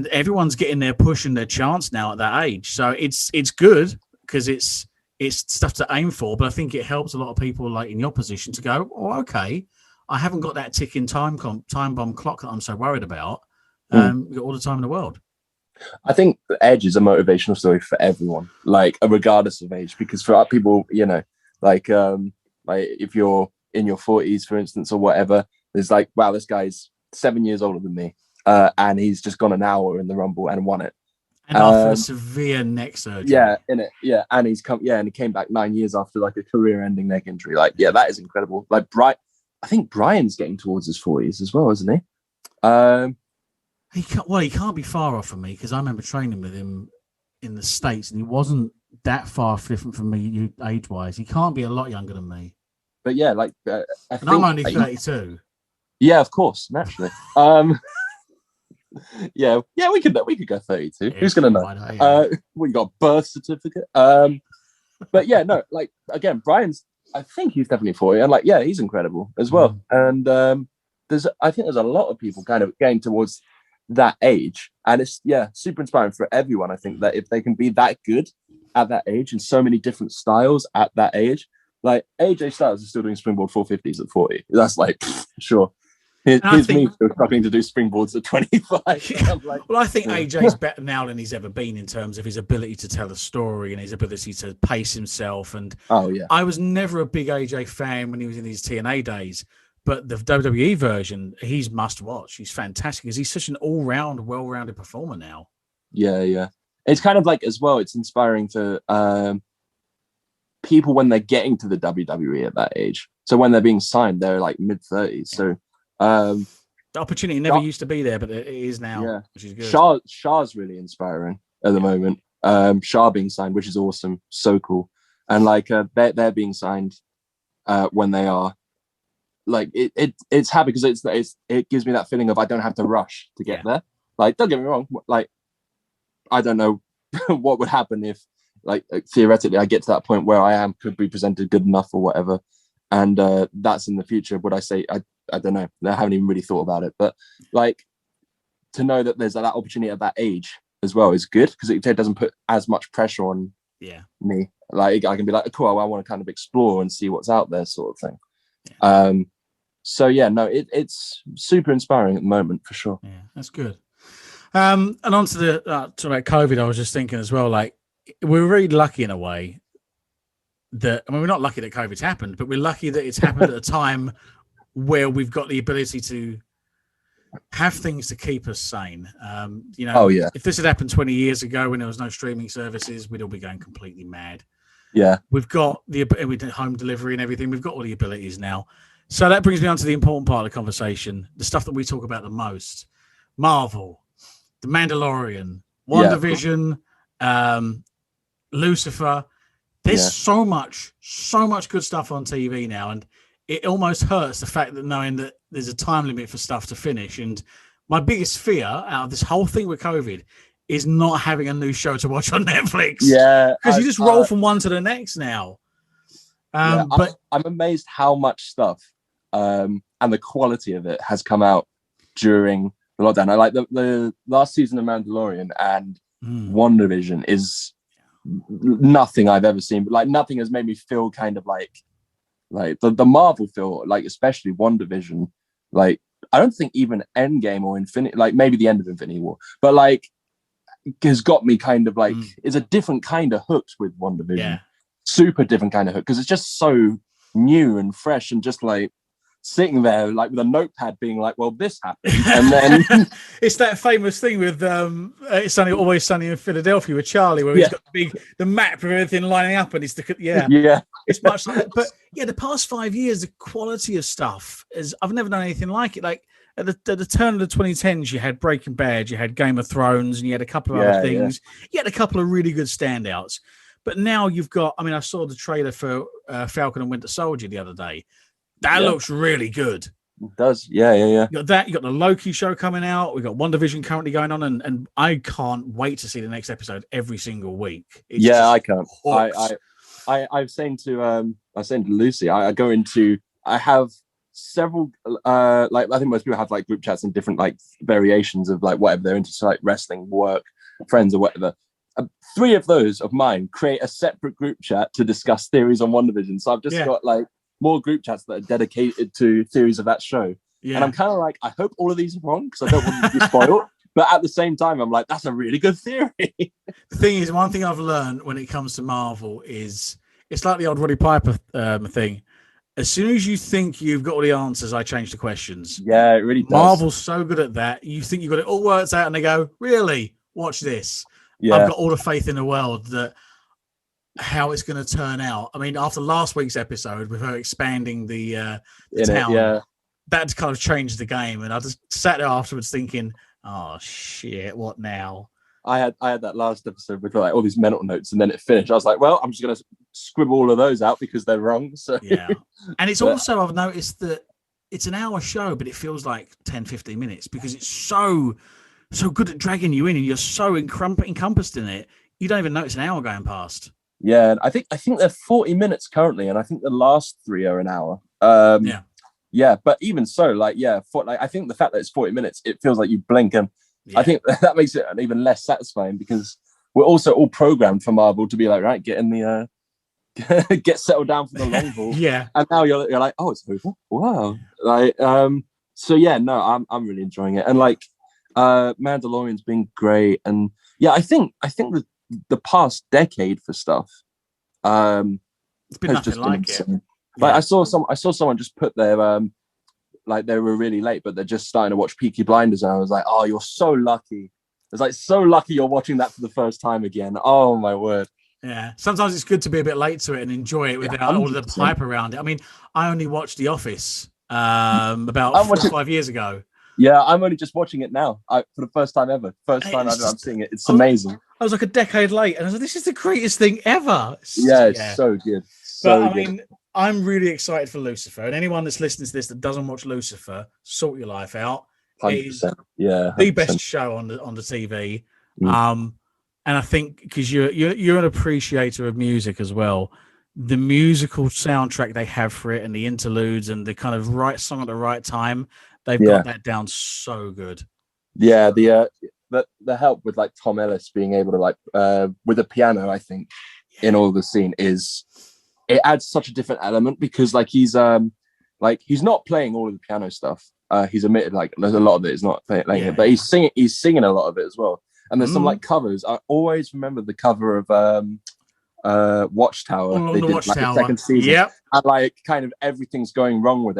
everyone's getting their push and their chance now at that age. So it's good, because it's stuff to aim for. But I think it helps a lot of people like in your position to go, oh, okay, I haven't got that ticking time bomb clock that I'm so worried about. We've got all the time in the world. I think Edge is a motivational story for everyone, like regardless of age, because for people, like if you're in your 40s, for instance, or whatever, there's like, wow, this guy's 7 years older than me, and he's just gone an hour in the Rumble and won it. And after a severe neck surgery. Yeah, in it. Yeah, and he came back 9 years after like a career-ending neck injury. Like, yeah, that is incredible. Like, I think Brian's getting towards his 40s as well, isn't he? He can't be far off from me, because I remember training with him in the States, and he wasn't that far different from me age-wise. He can't be a lot younger than me. But yeah, like I'm only 32. Yeah, of course, naturally. yeah, we could go 32. Yeah, who's gonna know? We got birth certificate. But yeah, no, like again, Brian's. I think he's definitely 40, and like, yeah, he's incredible as well. And I think there's a lot of people kind of getting towards that age, and it's super inspiring for everyone. I think that if they can be that good at that age in so many different styles at that age, like AJ Styles is still doing springboard 450s at 40. That's like sure. Here's me still struggling to do springboards at 25. Well, I think AJ's better now than he's ever been in terms of his ability to tell a story and his ability to pace himself. And I was never a big AJ fan when he was in his TNA days. But the WWE version, he's must watch. He's fantastic, because he's such an all-round, well-rounded performer now. Yeah. It's kind of like, as well, it's inspiring for people when they're getting to the WWE at that age. So when they're being signed, they're like mid-30s. So the opportunity never used to be there, but it is now, which is good. Shah's really inspiring at the moment. Shah being signed, which is awesome. So cool. And like they're being signed when they are. Like it's happy, because it gives me that feeling of I don't have to rush to get there. Like, don't get me wrong, like I don't know what would happen if like theoretically I get to that point where I could be presented good enough or whatever, and that's in the future. Would I say I don't know? I haven't even really thought about it, but like to know that there's that opportunity at that age as well is good, because it doesn't put as much pressure on me. Like I can be like, cool, I want to kind of explore and see what's out there, sort of thing. So yeah, no, it's super inspiring at the moment for sure. Yeah, that's good. And on to the talking about COVID, I was just thinking as well, like we're really lucky in a way that, I mean, we're not lucky that COVID's happened, but we're lucky that it's happened at a time where we've got the ability to have things to keep us sane. If this had happened 20 years ago when there was no streaming services, we'd all be going completely mad. Yeah, we've got we did home delivery and everything. We've got all the abilities now. So that brings me on to the important part of the conversation, the stuff that we talk about the most. Marvel, The Mandalorian, WandaVision, Lucifer. There's so much good stuff on TV now, and it almost hurts the fact that knowing that there's a time limit for stuff to finish. And my biggest fear out of this whole thing with COVID is not having a new show to watch on Netflix. Yeah. Because you just roll from one to the next now. But I'm amazed how much stuff and the quality of it has come out during the lockdown. I like the last season of Mandalorian and WandaVision is nothing I've ever seen. But like nothing has made me feel kind of like the Marvel feel, like especially WandaVision. Like I don't think even Endgame or Infinity, like maybe the end of Infinity War, but like has got me kind of like it's a different kind of hooked with WandaVision. Yeah. Super different kind of hook because it's just so new and fresh and just like sitting there like with a notepad being like, well, this happened. And then it's that famous thing with It's Always Sunny in Philadelphia with Charlie, where he's got the map of everything lining up and it's it's much like that. But yeah, the past 5 years, the quality of stuff is I've never done anything like it. Like at the turn of the 2010s, you had Breaking Bad, you had Game of Thrones, and you had a couple of other things. You had a couple of really good standouts. But now you've got, I mean, I saw the trailer for Falcon and Winter Soldier the other day. That looks really good. It does. Yeah. You got that. You got the Loki show coming out. We've got WandaVision currently going on. And I can't wait to see the next episode every single week. I can't. I was saying to Lucy, I have several, like I think most people have like group chats and different like variations of like whatever they're into, so like wrestling, work, friends or whatever. 3 of those of mine create a separate group chat to discuss theories on WandaVision. So I've just got like more group chats that are dedicated to theories of that show. Yeah. And I'm kind of like, I hope all of these are wrong because I don't want them to be spoiled. But at the same time, I'm like, that's a really good theory. The thing is, one thing I've learned when it comes to Marvel is it's like the old Roddy Piper thing. As soon as you think you've got all the answers, I change the questions. Yeah, it really does. Marvel's so good at that. You think you've got it all worked out and they go, really? Watch this. Yeah. I've got all the faith in the world that how it's going to turn out. I mean, after last week's episode with her expanding the town, that kind of changed the game. And I just sat there afterwards thinking, oh shit, what now? I had that last episode with like all these mental notes, and then it finished. I was like, well, I'm just going to scribble all of those out because they're wrong. So yeah, and it's also I've noticed that it's an hour show, but it feels like 10, 15 minutes because it's so good at dragging you in, and you're so encompassed in it, you don't even notice an hour going past. Yeah, and I think they're 40 minutes currently, and I think the last 3 are an hour. Yeah, but even so, like, I think the fact that it's 40 minutes, it feels like you blink, and I think that makes it even less satisfying because we're also all programmed for Marvel to be like, right, get in the get settled down for the long haul. Yeah, and now you're like, oh, it's over. Wow, like, so yeah, no, I'm really enjoying it, and like. Mandalorian's been great, and I think the past decade for stuff it's been nothing like it. Like I saw someone just put their like they were really late, but they're just starting to watch Peaky Blinders, and I was like, oh, you're so lucky. It's like so lucky you're watching that for the first time again. Oh my word. Yeah, sometimes it's good to be a bit late to it and enjoy it without all of the hype around it. I mean, I only watched The Office about 4 or 5 years ago. Yeah, I'm only just watching it now for the first time ever. I'm seeing it. It's amazing. I was like a decade late, and I was like, this is the greatest thing ever. It's so good. I mean, I'm really excited for Lucifer. And anyone that's listening to this that doesn't watch Lucifer, sort your life out. 100%. Yeah, 100%. The best show on the TV. And I think because you're an appreciator of music as well, the musical soundtrack they have for it and the interludes and the kind of right song at the right time. They've got that down so good. Yeah, the help with like Tom Ellis being able to like with the piano, I think in all the scene it adds such a different element because like he's not playing all of the piano stuff. He's admitted like there's a lot of it is not playing it, but he's singing a lot of it as well. And there's some like covers. I always remember the cover of Watchtower. They did like the second season. Yep. And like kind of everything's going wrong with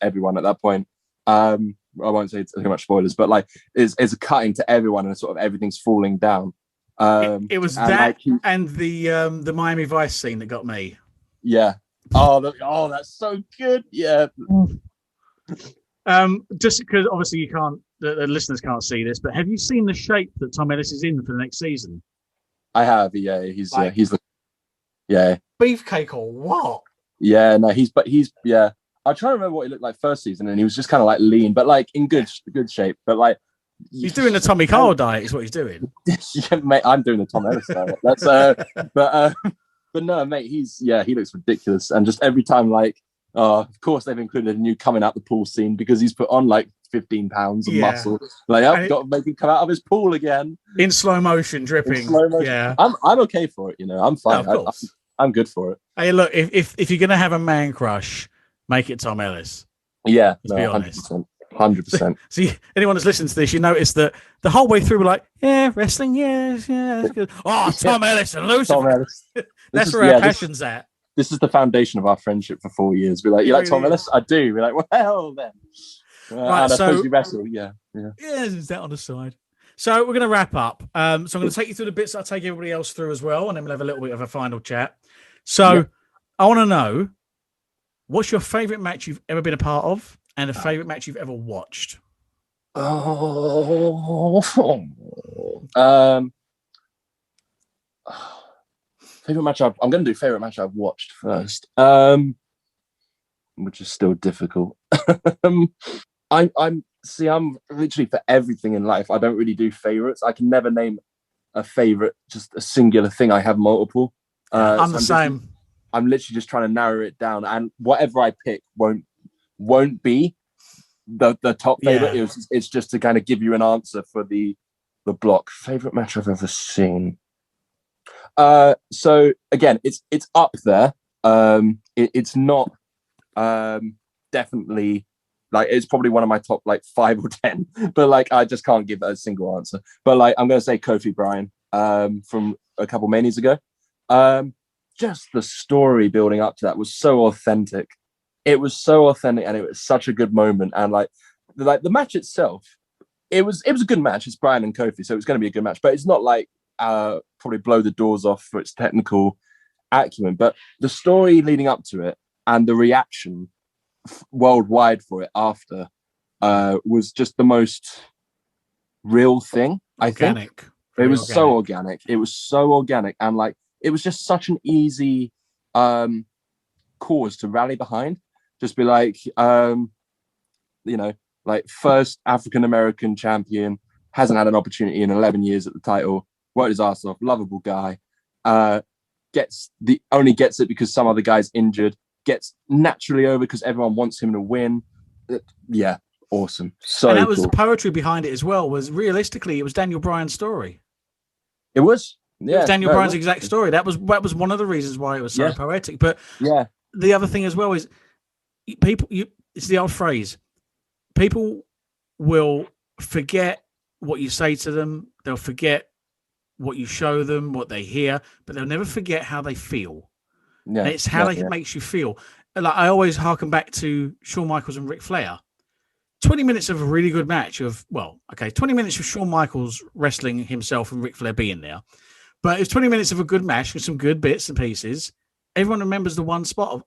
everyone at that point. I won't say too much spoilers, but like is cutting to everyone and sort of everything's falling down. It was that and the Miami Vice scene that got me. Yeah. Oh, that's so good. Yeah. Just because obviously you can't, the listeners can't see this, but have you seen the shape that Tom Ellis is in for the next season? I have. Yeah, he's beefcake or what? Yeah, no, he's yeah. I try to remember what he looked like first season, and he was just kind of like lean, but like in good shape. But like he's doing the Tommy Carl diet, is what he's doing. Yeah, mate, I'm doing the Tom Ellis diet. That's but no, mate, he looks ridiculous, and just every time like Of course, they've included a new coming out the pool scene because he's put on like 15 pounds of muscle. Like, I've got to make him come out of his pool again in slow motion, dripping. In slow motion. Yeah, I'm okay for it. I'm fine. No, of course. I'm good for it. Hey, look, if you're gonna have a man crush, make it Tom Ellis. Yeah, let's be honest. 100%. See, anyone that's listening to this, you notice that the whole way through we're like, yeah, wrestling, yeah, that's good. Oh, Tom Ellis and Lucifer. Tom Ellis. That's where our passion's at. This is the foundation of our friendship for 4 years. We're like, you like Tom Ellis? I do. We're like, well then. Right, and I suppose you wrestle. Yeah, is that on the side? So we're going to wrap up. So I'm going to take you through the bits that I'll take everybody else through as well, and then we'll have a little bit of a final chat. So I want to know, what's your favourite match you've ever been a part of, and a favourite match you've ever watched? Favorite match I'm going to do favorite match I've watched first, which is still difficult. I'm literally for everything in life. I don't really do favorites. I can never name a favorite, just a singular thing. I have multiple. I'm the same. I'm literally just trying to narrow it down, and whatever I pick won't be the top favorite. It's just to kind of give you an answer for the block. Favorite match I've ever seen. So again, it's up there. It's not definitely like, it's probably one of my top like 5 or 10, but like I just can't give a single answer. But like I'm gonna say Kofi Bryan from a couple Manias ago. Just the story building up to that was so authentic. It was so authentic, and it was such a good moment. And like the match itself, it was a good match. It's Bryan and Kofi, so it's going to be a good match. But it's not like probably blow the doors off for its technical acumen. But the story leading up to it and the reaction worldwide for it after was just the most real thing. Organic. I think it was so organic. It was so organic, and like it was just such an easy cause to rally behind. Just be like, like first African American champion, hasn't had an opportunity in 11 years at the title, worked his ass off, lovable guy, gets it because some other guy's injured, gets naturally over because everyone wants him to win. Yeah, awesome. So and that was cool. The poetry behind it as well. Was realistically, it was Daniel Bryan's story. It was. Yeah, it was Daniel Bryan's exact story. That was one of the reasons why it was so poetic. But the other thing as well is it's the old phrase. People will forget what you say to them. They'll forget what you show them, what they hear, but they'll never forget how they feel. Yeah, and it's how it makes you feel. Like I always harken back to Shawn Michaels and Ric Flair. 20 minutes of a really good match 20 minutes of Shawn Michaels wrestling himself and Ric Flair being there. But it was 20 minutes of a good match with some good bits and pieces. Everyone remembers the one spot of,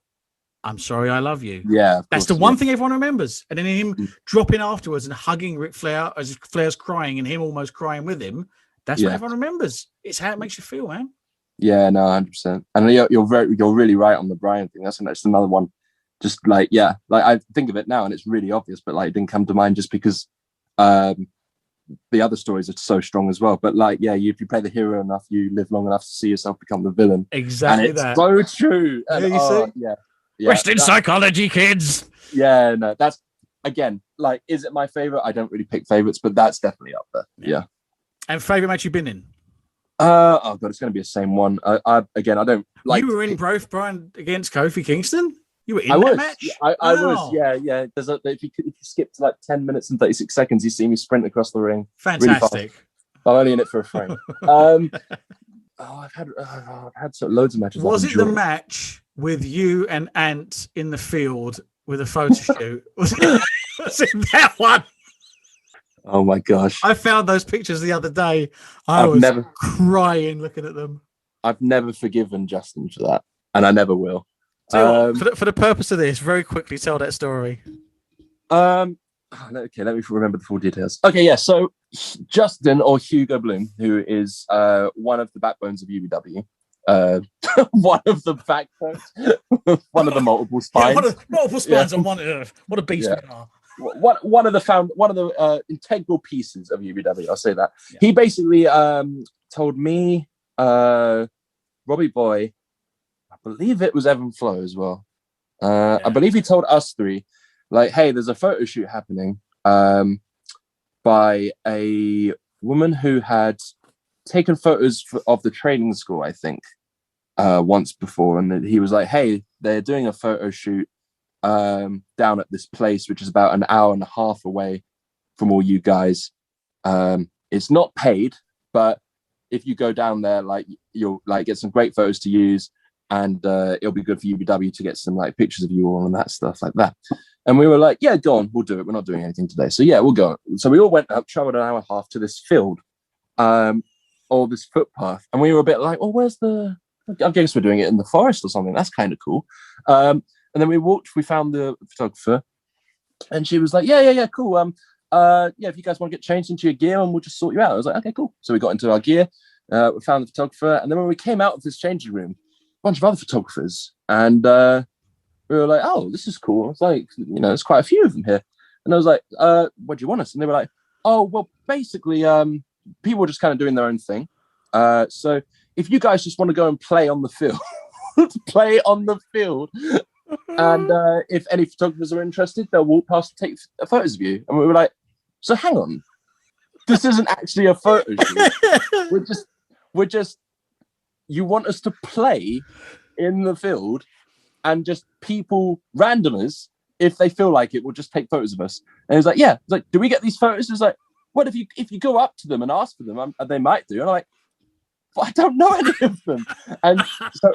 I'm sorry, I love you. Yeah. That's the one thing everyone remembers. And then him dropping afterwards and hugging Ric Flair as Flair's crying and him almost crying with him. That's what everyone remembers. It's how it makes you feel, man. Yeah, no, 100%. And you're really right on the Bryan thing. That's another one. Just like, I think of it now and it's really obvious, but like it didn't come to mind just because the other stories are so strong as well. But like, if you play the hero enough, you live long enough to see yourself become the villain. Exactly. And it's so true. And, see? Wrestling psychology, kids. Yeah, no, that's, again, like, is it my favorite? I don't really pick favorites, but that's definitely up there. Yeah. And favorite match you've been in? Oh god, it's going to be the same one. I don't like. You were in Bryan against Kofi Kingston. You were in that match. I was. Yeah. If you skip to like 10 minutes and 36 seconds, you see me sprint across the ring. Fantastic. Really I'm only in it for a frame. I've had loads of matches. Was it the match with you and Ant in the field with a photo shoot? Was it that one? Oh my gosh. I found those pictures the other day. I was crying looking at them. I've never forgiven Justin for that, and I never will. So for the purpose of this, very quickly tell that story. Okay, let me remember the full details. Okay, yeah. So Justin, or Hugo Bloom, who is one of the backbones of UBW, one of the backbones, one of the multiple spines. Multiple spines on one earth. What a beast we are. One of the integral pieces of UBW. I'll say that. Yeah. He basically told me, Robbie Boy, I believe it was Evan Flo as well. I believe he told us three, like, hey, there's a photo shoot happening by a woman who had taken photos of the training school, I think, once before. And he was like, hey, they're doing a photo shoot down at this place, which is about an hour and a half away from all you guys. It's not paid, but if you go down there, like, you'll like get some great photos to use, and it'll be good for UBW to get some like pictures of you all and that stuff like that. And we were like, yeah, go on, we'll do it. We're not doing anything today. So yeah, we'll go. So we all went up, traveled an hour and a half to this field, or this footpath. And we were a bit like, oh, where's the, I guess we're doing it in the forest or something. That's kind of cool. And then we found the photographer, and she was like, yeah, cool. If you guys want to get changed into your gear, and we'll just sort you out. I was like, okay, cool. So we got into our gear, we found the photographer, and then when we came out of this changing room, a bunch of other photographers, and we were like, oh, this is cool. It's like, there's quite a few of them here. And I was like, what do you want us? And they were like, oh, well, basically, people were just kind of doing their own thing. So if you guys just want to go and play on the field, play on the field. And if any photographers are interested, they'll walk past and take photos of you. And we were like, so hang on, this isn't actually a photo shoot. We're just, you want us to play in the field, and just people, randomers, if they feel like it, will just take photos of us. And he was like, yeah. It's like, do we get these photos? It's like, what if you go up to them and ask for them? They might do. And I'm like, well, I don't know any of them. And so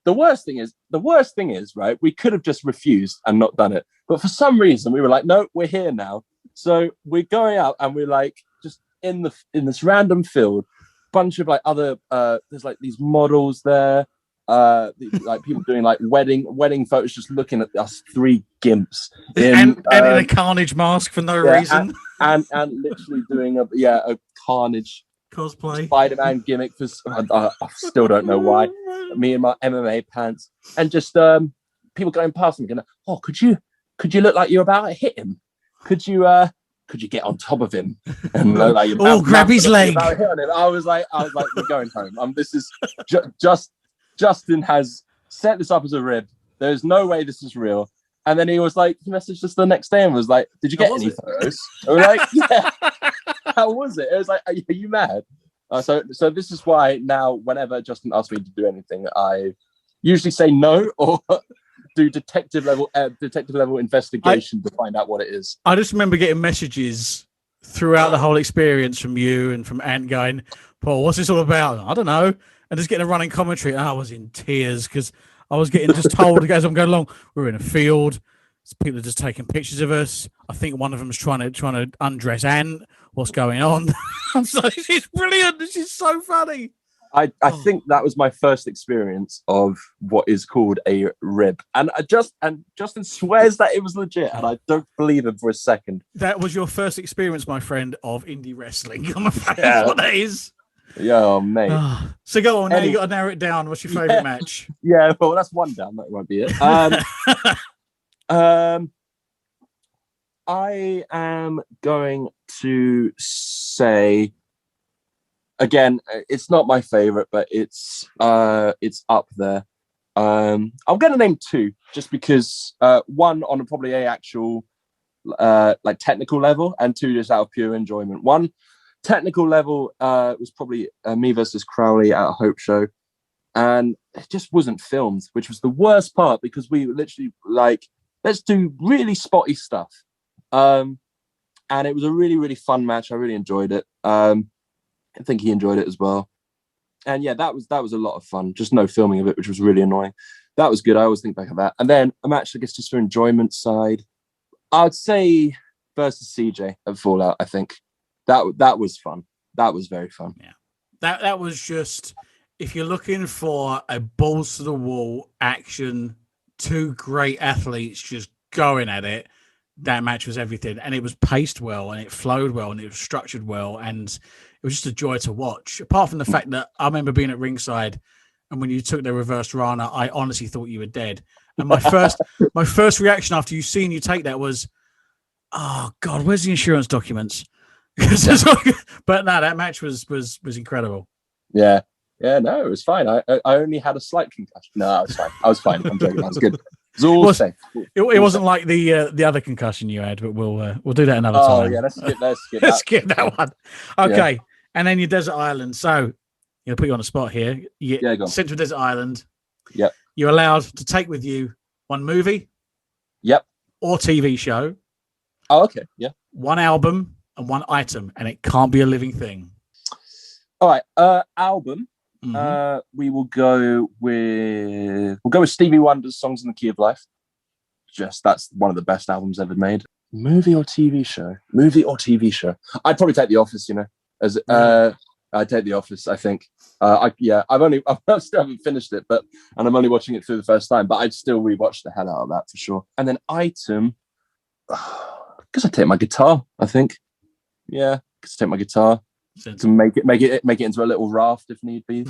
the worst thing is, right, we could have just refused and not done it. But for some reason, we were like, no, we're here now. So we're going out, and we're like, just in this random field, bunch of like other, there's like these models there, like people doing like wedding photos, just looking at us three gimps and in a Carnage mask for no reason, and literally doing a Carnage cosplay Spider-Man gimmick for I still don't know why. Me in my MMA pants, and just people going past me going, oh, could you look like you're about to hit him? Could you get on top of him and like grab his leg? I was like, we're going home. This is Justin has set this up as a rib. There's no way this is real. And then he messaged us the next day and was like, did you get any photos? I was like, yeah. How was it? It was like, are you mad? So this is why now, whenever Justin asks me to do anything, I usually say no, or do detective level investigation to find out what it is. I just remember getting messages throughout the whole experience from you and from Ant going, Paul, what's this all about? I don't know. And just getting a running commentary. I was in tears because I was getting just told as I'm going along, we're in a field. People are just taking pictures of us. I think one of them is trying to undress Ant. What's going on? I'm sorry, she's brilliant. She's so funny. I think that was my first experience of what is called a rib, and Justin swears that it was legit, and I don't believe him for a second. That was your first experience, my friend, of indie wrestling. I'm afraid that's what that is. Yeah, mate. So go on. Now you got to narrow it down. What's your favourite match? Yeah, well, that's one down. That won't be it. I am going to say, again, it's not my favorite, but it's up there. I'm going to name two, just because one on probably a actual like technical level, and two just out of pure enjoyment. One technical level was probably me versus Crowley at a Hope show, and it just wasn't filmed, which was the worst part, because we were literally like, let's do really spotty stuff. And it was a really, really fun match. I really enjoyed it. I think he enjoyed it as well. And yeah, that was a lot of fun. Just no filming of it, which was really annoying. That was good. I always think back of that. And then a match, I guess, just for enjoyment side, I'd say versus CJ at Fallout. I think that was fun. That was very fun. Yeah, that was just, if you're looking for a balls to the wall action, two great athletes just going at it, that match was everything. And it was paced well, and it flowed well, and it was structured well, and it was just a joy to watch. Apart from the fact that I remember being at ringside, and when you took the reverse Rana, I honestly thought you were dead. And my first reaction after you take that was, oh God, where's the insurance documents? But no, that match was incredible. Yeah, no, it was fine. I only had a slight concussion. No, I was fine. I'm joking. That was good. It's all safe. It wasn't like the other concussion you had, but we'll do that another Oh time. yeah, let's skip that. Let's skip that one. Okay, and then your desert island. So, put you on the spot here. You get go on. sent to a desert island. Yep. You're allowed to take with you one movie. Yep. Or TV show. Oh, okay. Yeah. One album and one item, and it can't be a living thing. All right. Album. We will go with Stevie Wonder's "Songs in the Key of Life." That's one of the best albums ever made. Movie or TV show? I'd probably take The Office. I'd take The Office. I think. I still haven't finished it, and I'm only watching it through the first time. But I'd still rewatch the hell out of that for sure. And then item, because I take my guitar. I think. Yeah, because I take my guitar. To make it into a little raft if need be.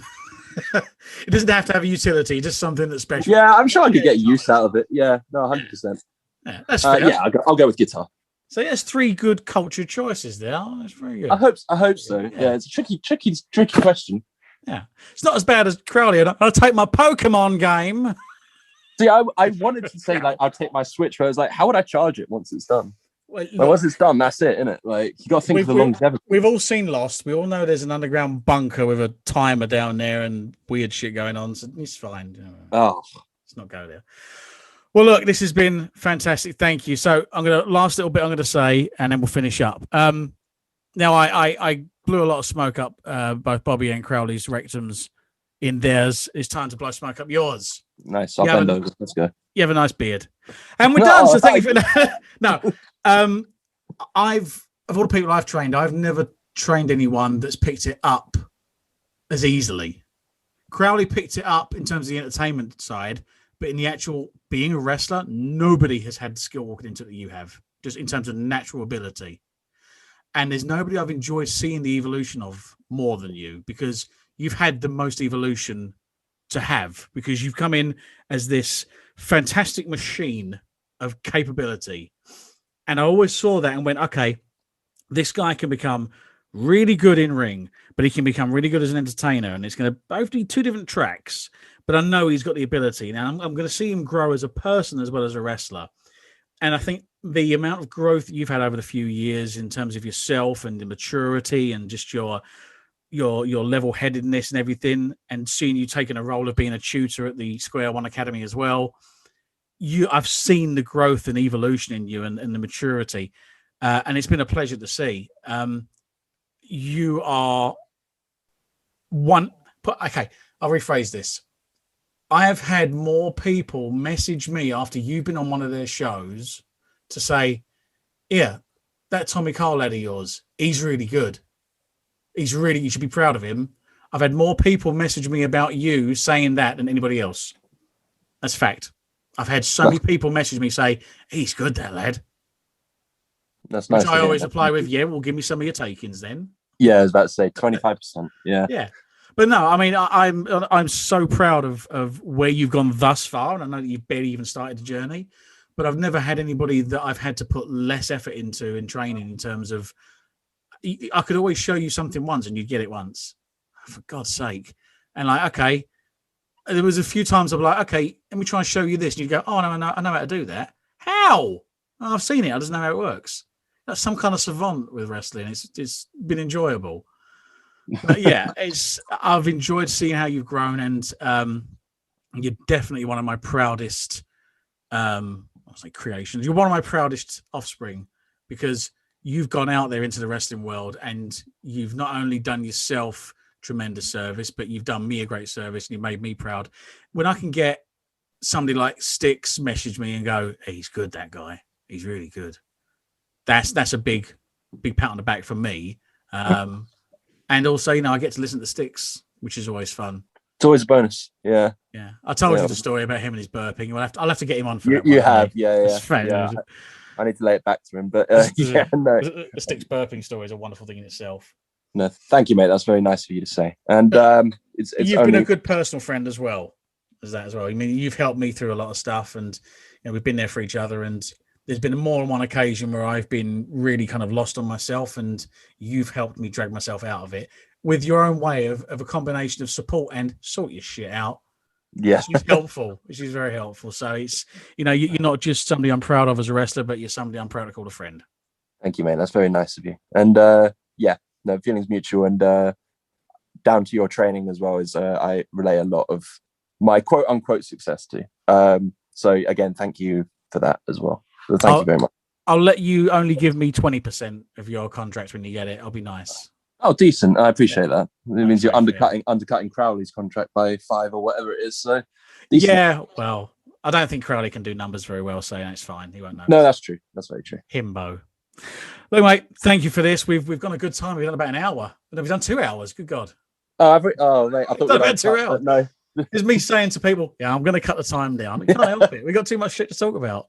It doesn't have to have a utility, just something that's special. Yeah, I'm sure I could get use out of it. Yeah, no, 100%. Yeah, that's fair. I'll go with guitar. So there's 3 good cultured choices there. Oh, that's very good. I hope so. Yeah, it's a tricky question. Yeah, it's not as bad as Crowley. I'll take my Pokemon game. See, I wanted to say I'll take my Switch, but I was like, how would I charge it once it's done? Well, once it's done, that's it, isn't it? Like, you got to think of the longevity. We've all seen Lost. We all know there's an underground bunker with a timer down there and weird shit going on. So it's fine. Oh, let's not go there. Well, look, this has been fantastic. Thank you. So last little bit I'm going to say, and then we'll finish up. Now, I blew a lot of smoke up both Bobby and Crowley's rectums in theirs. It's time to blow smoke up yours. Nice. I'll bend over. Let's go. You have a nice beard. And we're done. So thank you for No. Of all the people I've trained, I've never trained anyone that's picked it up as easily. Crowley picked it up in terms of the entertainment side, but in the actual being a wrestler, nobody has had the skill walking into it that you have, just in terms of natural ability. And there's nobody I've enjoyed seeing the evolution of more than you, because you've had the most evolution to have, because you've come in as this fantastic machine of capability. And I always saw that and went, okay, this guy can become really good in ring, but he can become really good as an entertainer. And it's going to both be 2 different tracks, but I know he's got the ability. Now I'm going to see him grow as a person as well as a wrestler. And I think the amount of growth you've had over the few years in terms of yourself and the maturity and just your level-headedness and everything, and seeing you taking a role of being a tutor at the Square One Academy as well, I've seen the growth and evolution in you and the maturity, and it's been a pleasure to see. You are one. Okay, I'll rephrase this. I have had more people message me after you've been on one of their shows to say, "Yeah, that Tommy Carl lad of yours, he's really good. You should be proud of him." I've had more people message me about you saying that than anybody else. That's fact. I've had so many people message me say, "He's good, that lad." That's nice. Which I always reply with, "Yeah, well, give me some of your takings then." Yeah, I was about to say 25%. Yeah. Yeah. But no, I mean, I'm so proud of where you've gone thus far, and I know that you've barely even started the journey. But I've never had anybody that I've had to put less effort into in training in terms of. I could always show you something once, and you'd get it once. For God's sake! And like, okay. There was a few times I'm like, okay, let me try and show you this. And you go, oh, no, I know how to do that. How? Oh, I've seen it. I just know how it works. That's some kind of savant with wrestling. It's been enjoyable. But yeah, I've enjoyed seeing how you've grown, and you're definitely one of my proudest creations. You're one of my proudest offspring, because you've gone out there into the wrestling world, and you've not only done yourself tremendous service, but you've done me a great service, and you made me proud. When I can get somebody like Styx message me and go, "Hey, he's good, that guy. He's really good." That's a big pat on the back from me. And also, I get to listen to Styx, which is always fun. It's always a bonus. Yeah. Yeah. I told you the story about him and his burping. I'll have to get him on for that. You have. Yeah. I need to lay it back to him, but no. The Styx burping story is a wonderful thing in itself. No, thank you, mate. That's very nice of you to say. And you've been a good personal friend as well as that as well. I mean, you've helped me through a lot of stuff, and we've been there for each other. And there's been more than one occasion where I've been really kind of lost on myself, and you've helped me drag myself out of it with your own way of a combination of support and sort your shit out. Yeah. She's helpful. She's very helpful. So it's, you're not just somebody I'm proud of as a wrestler, but you're somebody I'm proud to call a friend. Thank you, mate. That's very nice of you. And yeah, no, feelings mutual. And down to your training as well, is I relay a lot of my quote unquote success to. So again, thank you for that as well. So thank you very much. I'll let you only give me 20% of your contract when you get it. I'll be nice. Oh, decent. I appreciate that. It means you're undercutting Crowley's contract by 5 or whatever it is. So decent. Yeah, well, I don't think Crowley can do numbers very well, so it's fine. He won't know. No, that's true. That's very true. Himbo. Look, mate, thank you for this. We've gone a good time. We've done about an hour. We've done 2 hours. Good God. Oh, mate, I thought we had 2 hours. No. It's me saying to people, yeah, I'm going to cut the time down. I can't help it. We've got too much shit to talk about.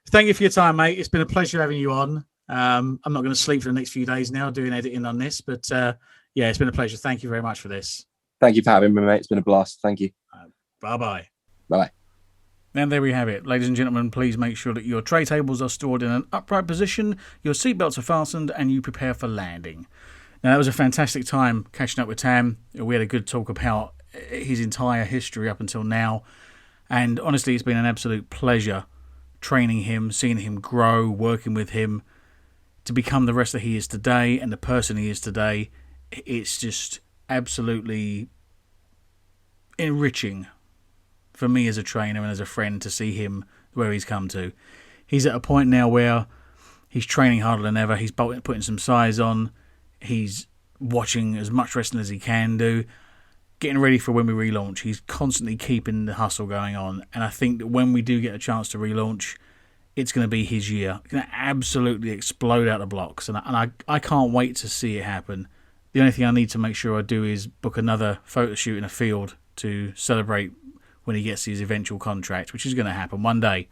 Thank you for your time, mate. It's been a pleasure having you on. I'm not going to sleep for the next few days now doing editing on this, but yeah, it's been a pleasure. Thank you very much for this. Thank you for having me, mate. It's been a blast. Thank you. Bye-bye. Bye. And there we have it. Ladies and gentlemen, please make sure that your tray tables are stored in an upright position, your seatbelts are fastened, and you prepare for landing. Now, that was a fantastic time catching up with Tam. We had a good talk about his entire history up until now. And honestly, it's been an absolute pleasure training him, seeing him grow, working with him to become the wrestler he is today and the person he is today. It's just absolutely enriching for me as a trainer and as a friend to see him where he's come to. He's at a point now where he's training harder than ever. He's putting some size on. He's watching as much wrestling as he can do, getting ready for when we relaunch. He's constantly keeping the hustle going on. And I think that when we do get a chance to relaunch, it's going to be his year. It's going to absolutely explode out the blocks. And I can't wait to see it happen. The only thing I need to make sure I do is book another photo shoot in a field to celebrate when he gets his eventual contract, which is going to happen one day.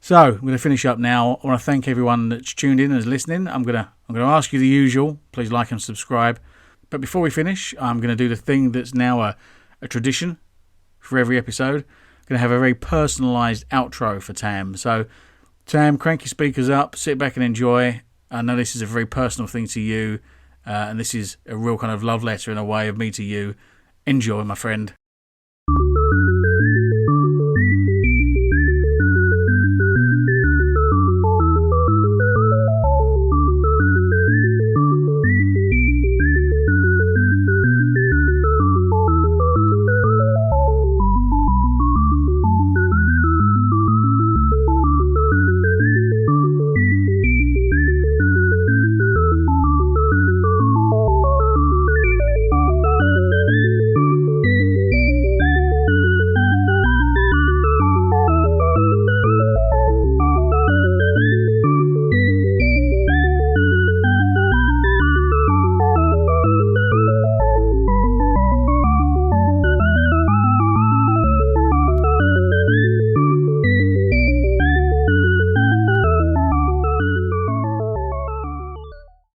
So I'm going to finish up now. I want to thank everyone that's tuned in and is listening. I'm going to ask you the usual. Please like and subscribe. But before we finish, I'm going to do the thing that's now a tradition for every episode. I'm going to have a very personalised outro for Tam. So Tam, crank your speakers up, sit back and enjoy. I know this is a very personal thing to you, and this is a real kind of love letter in a way of me to you. Enjoy, my friend.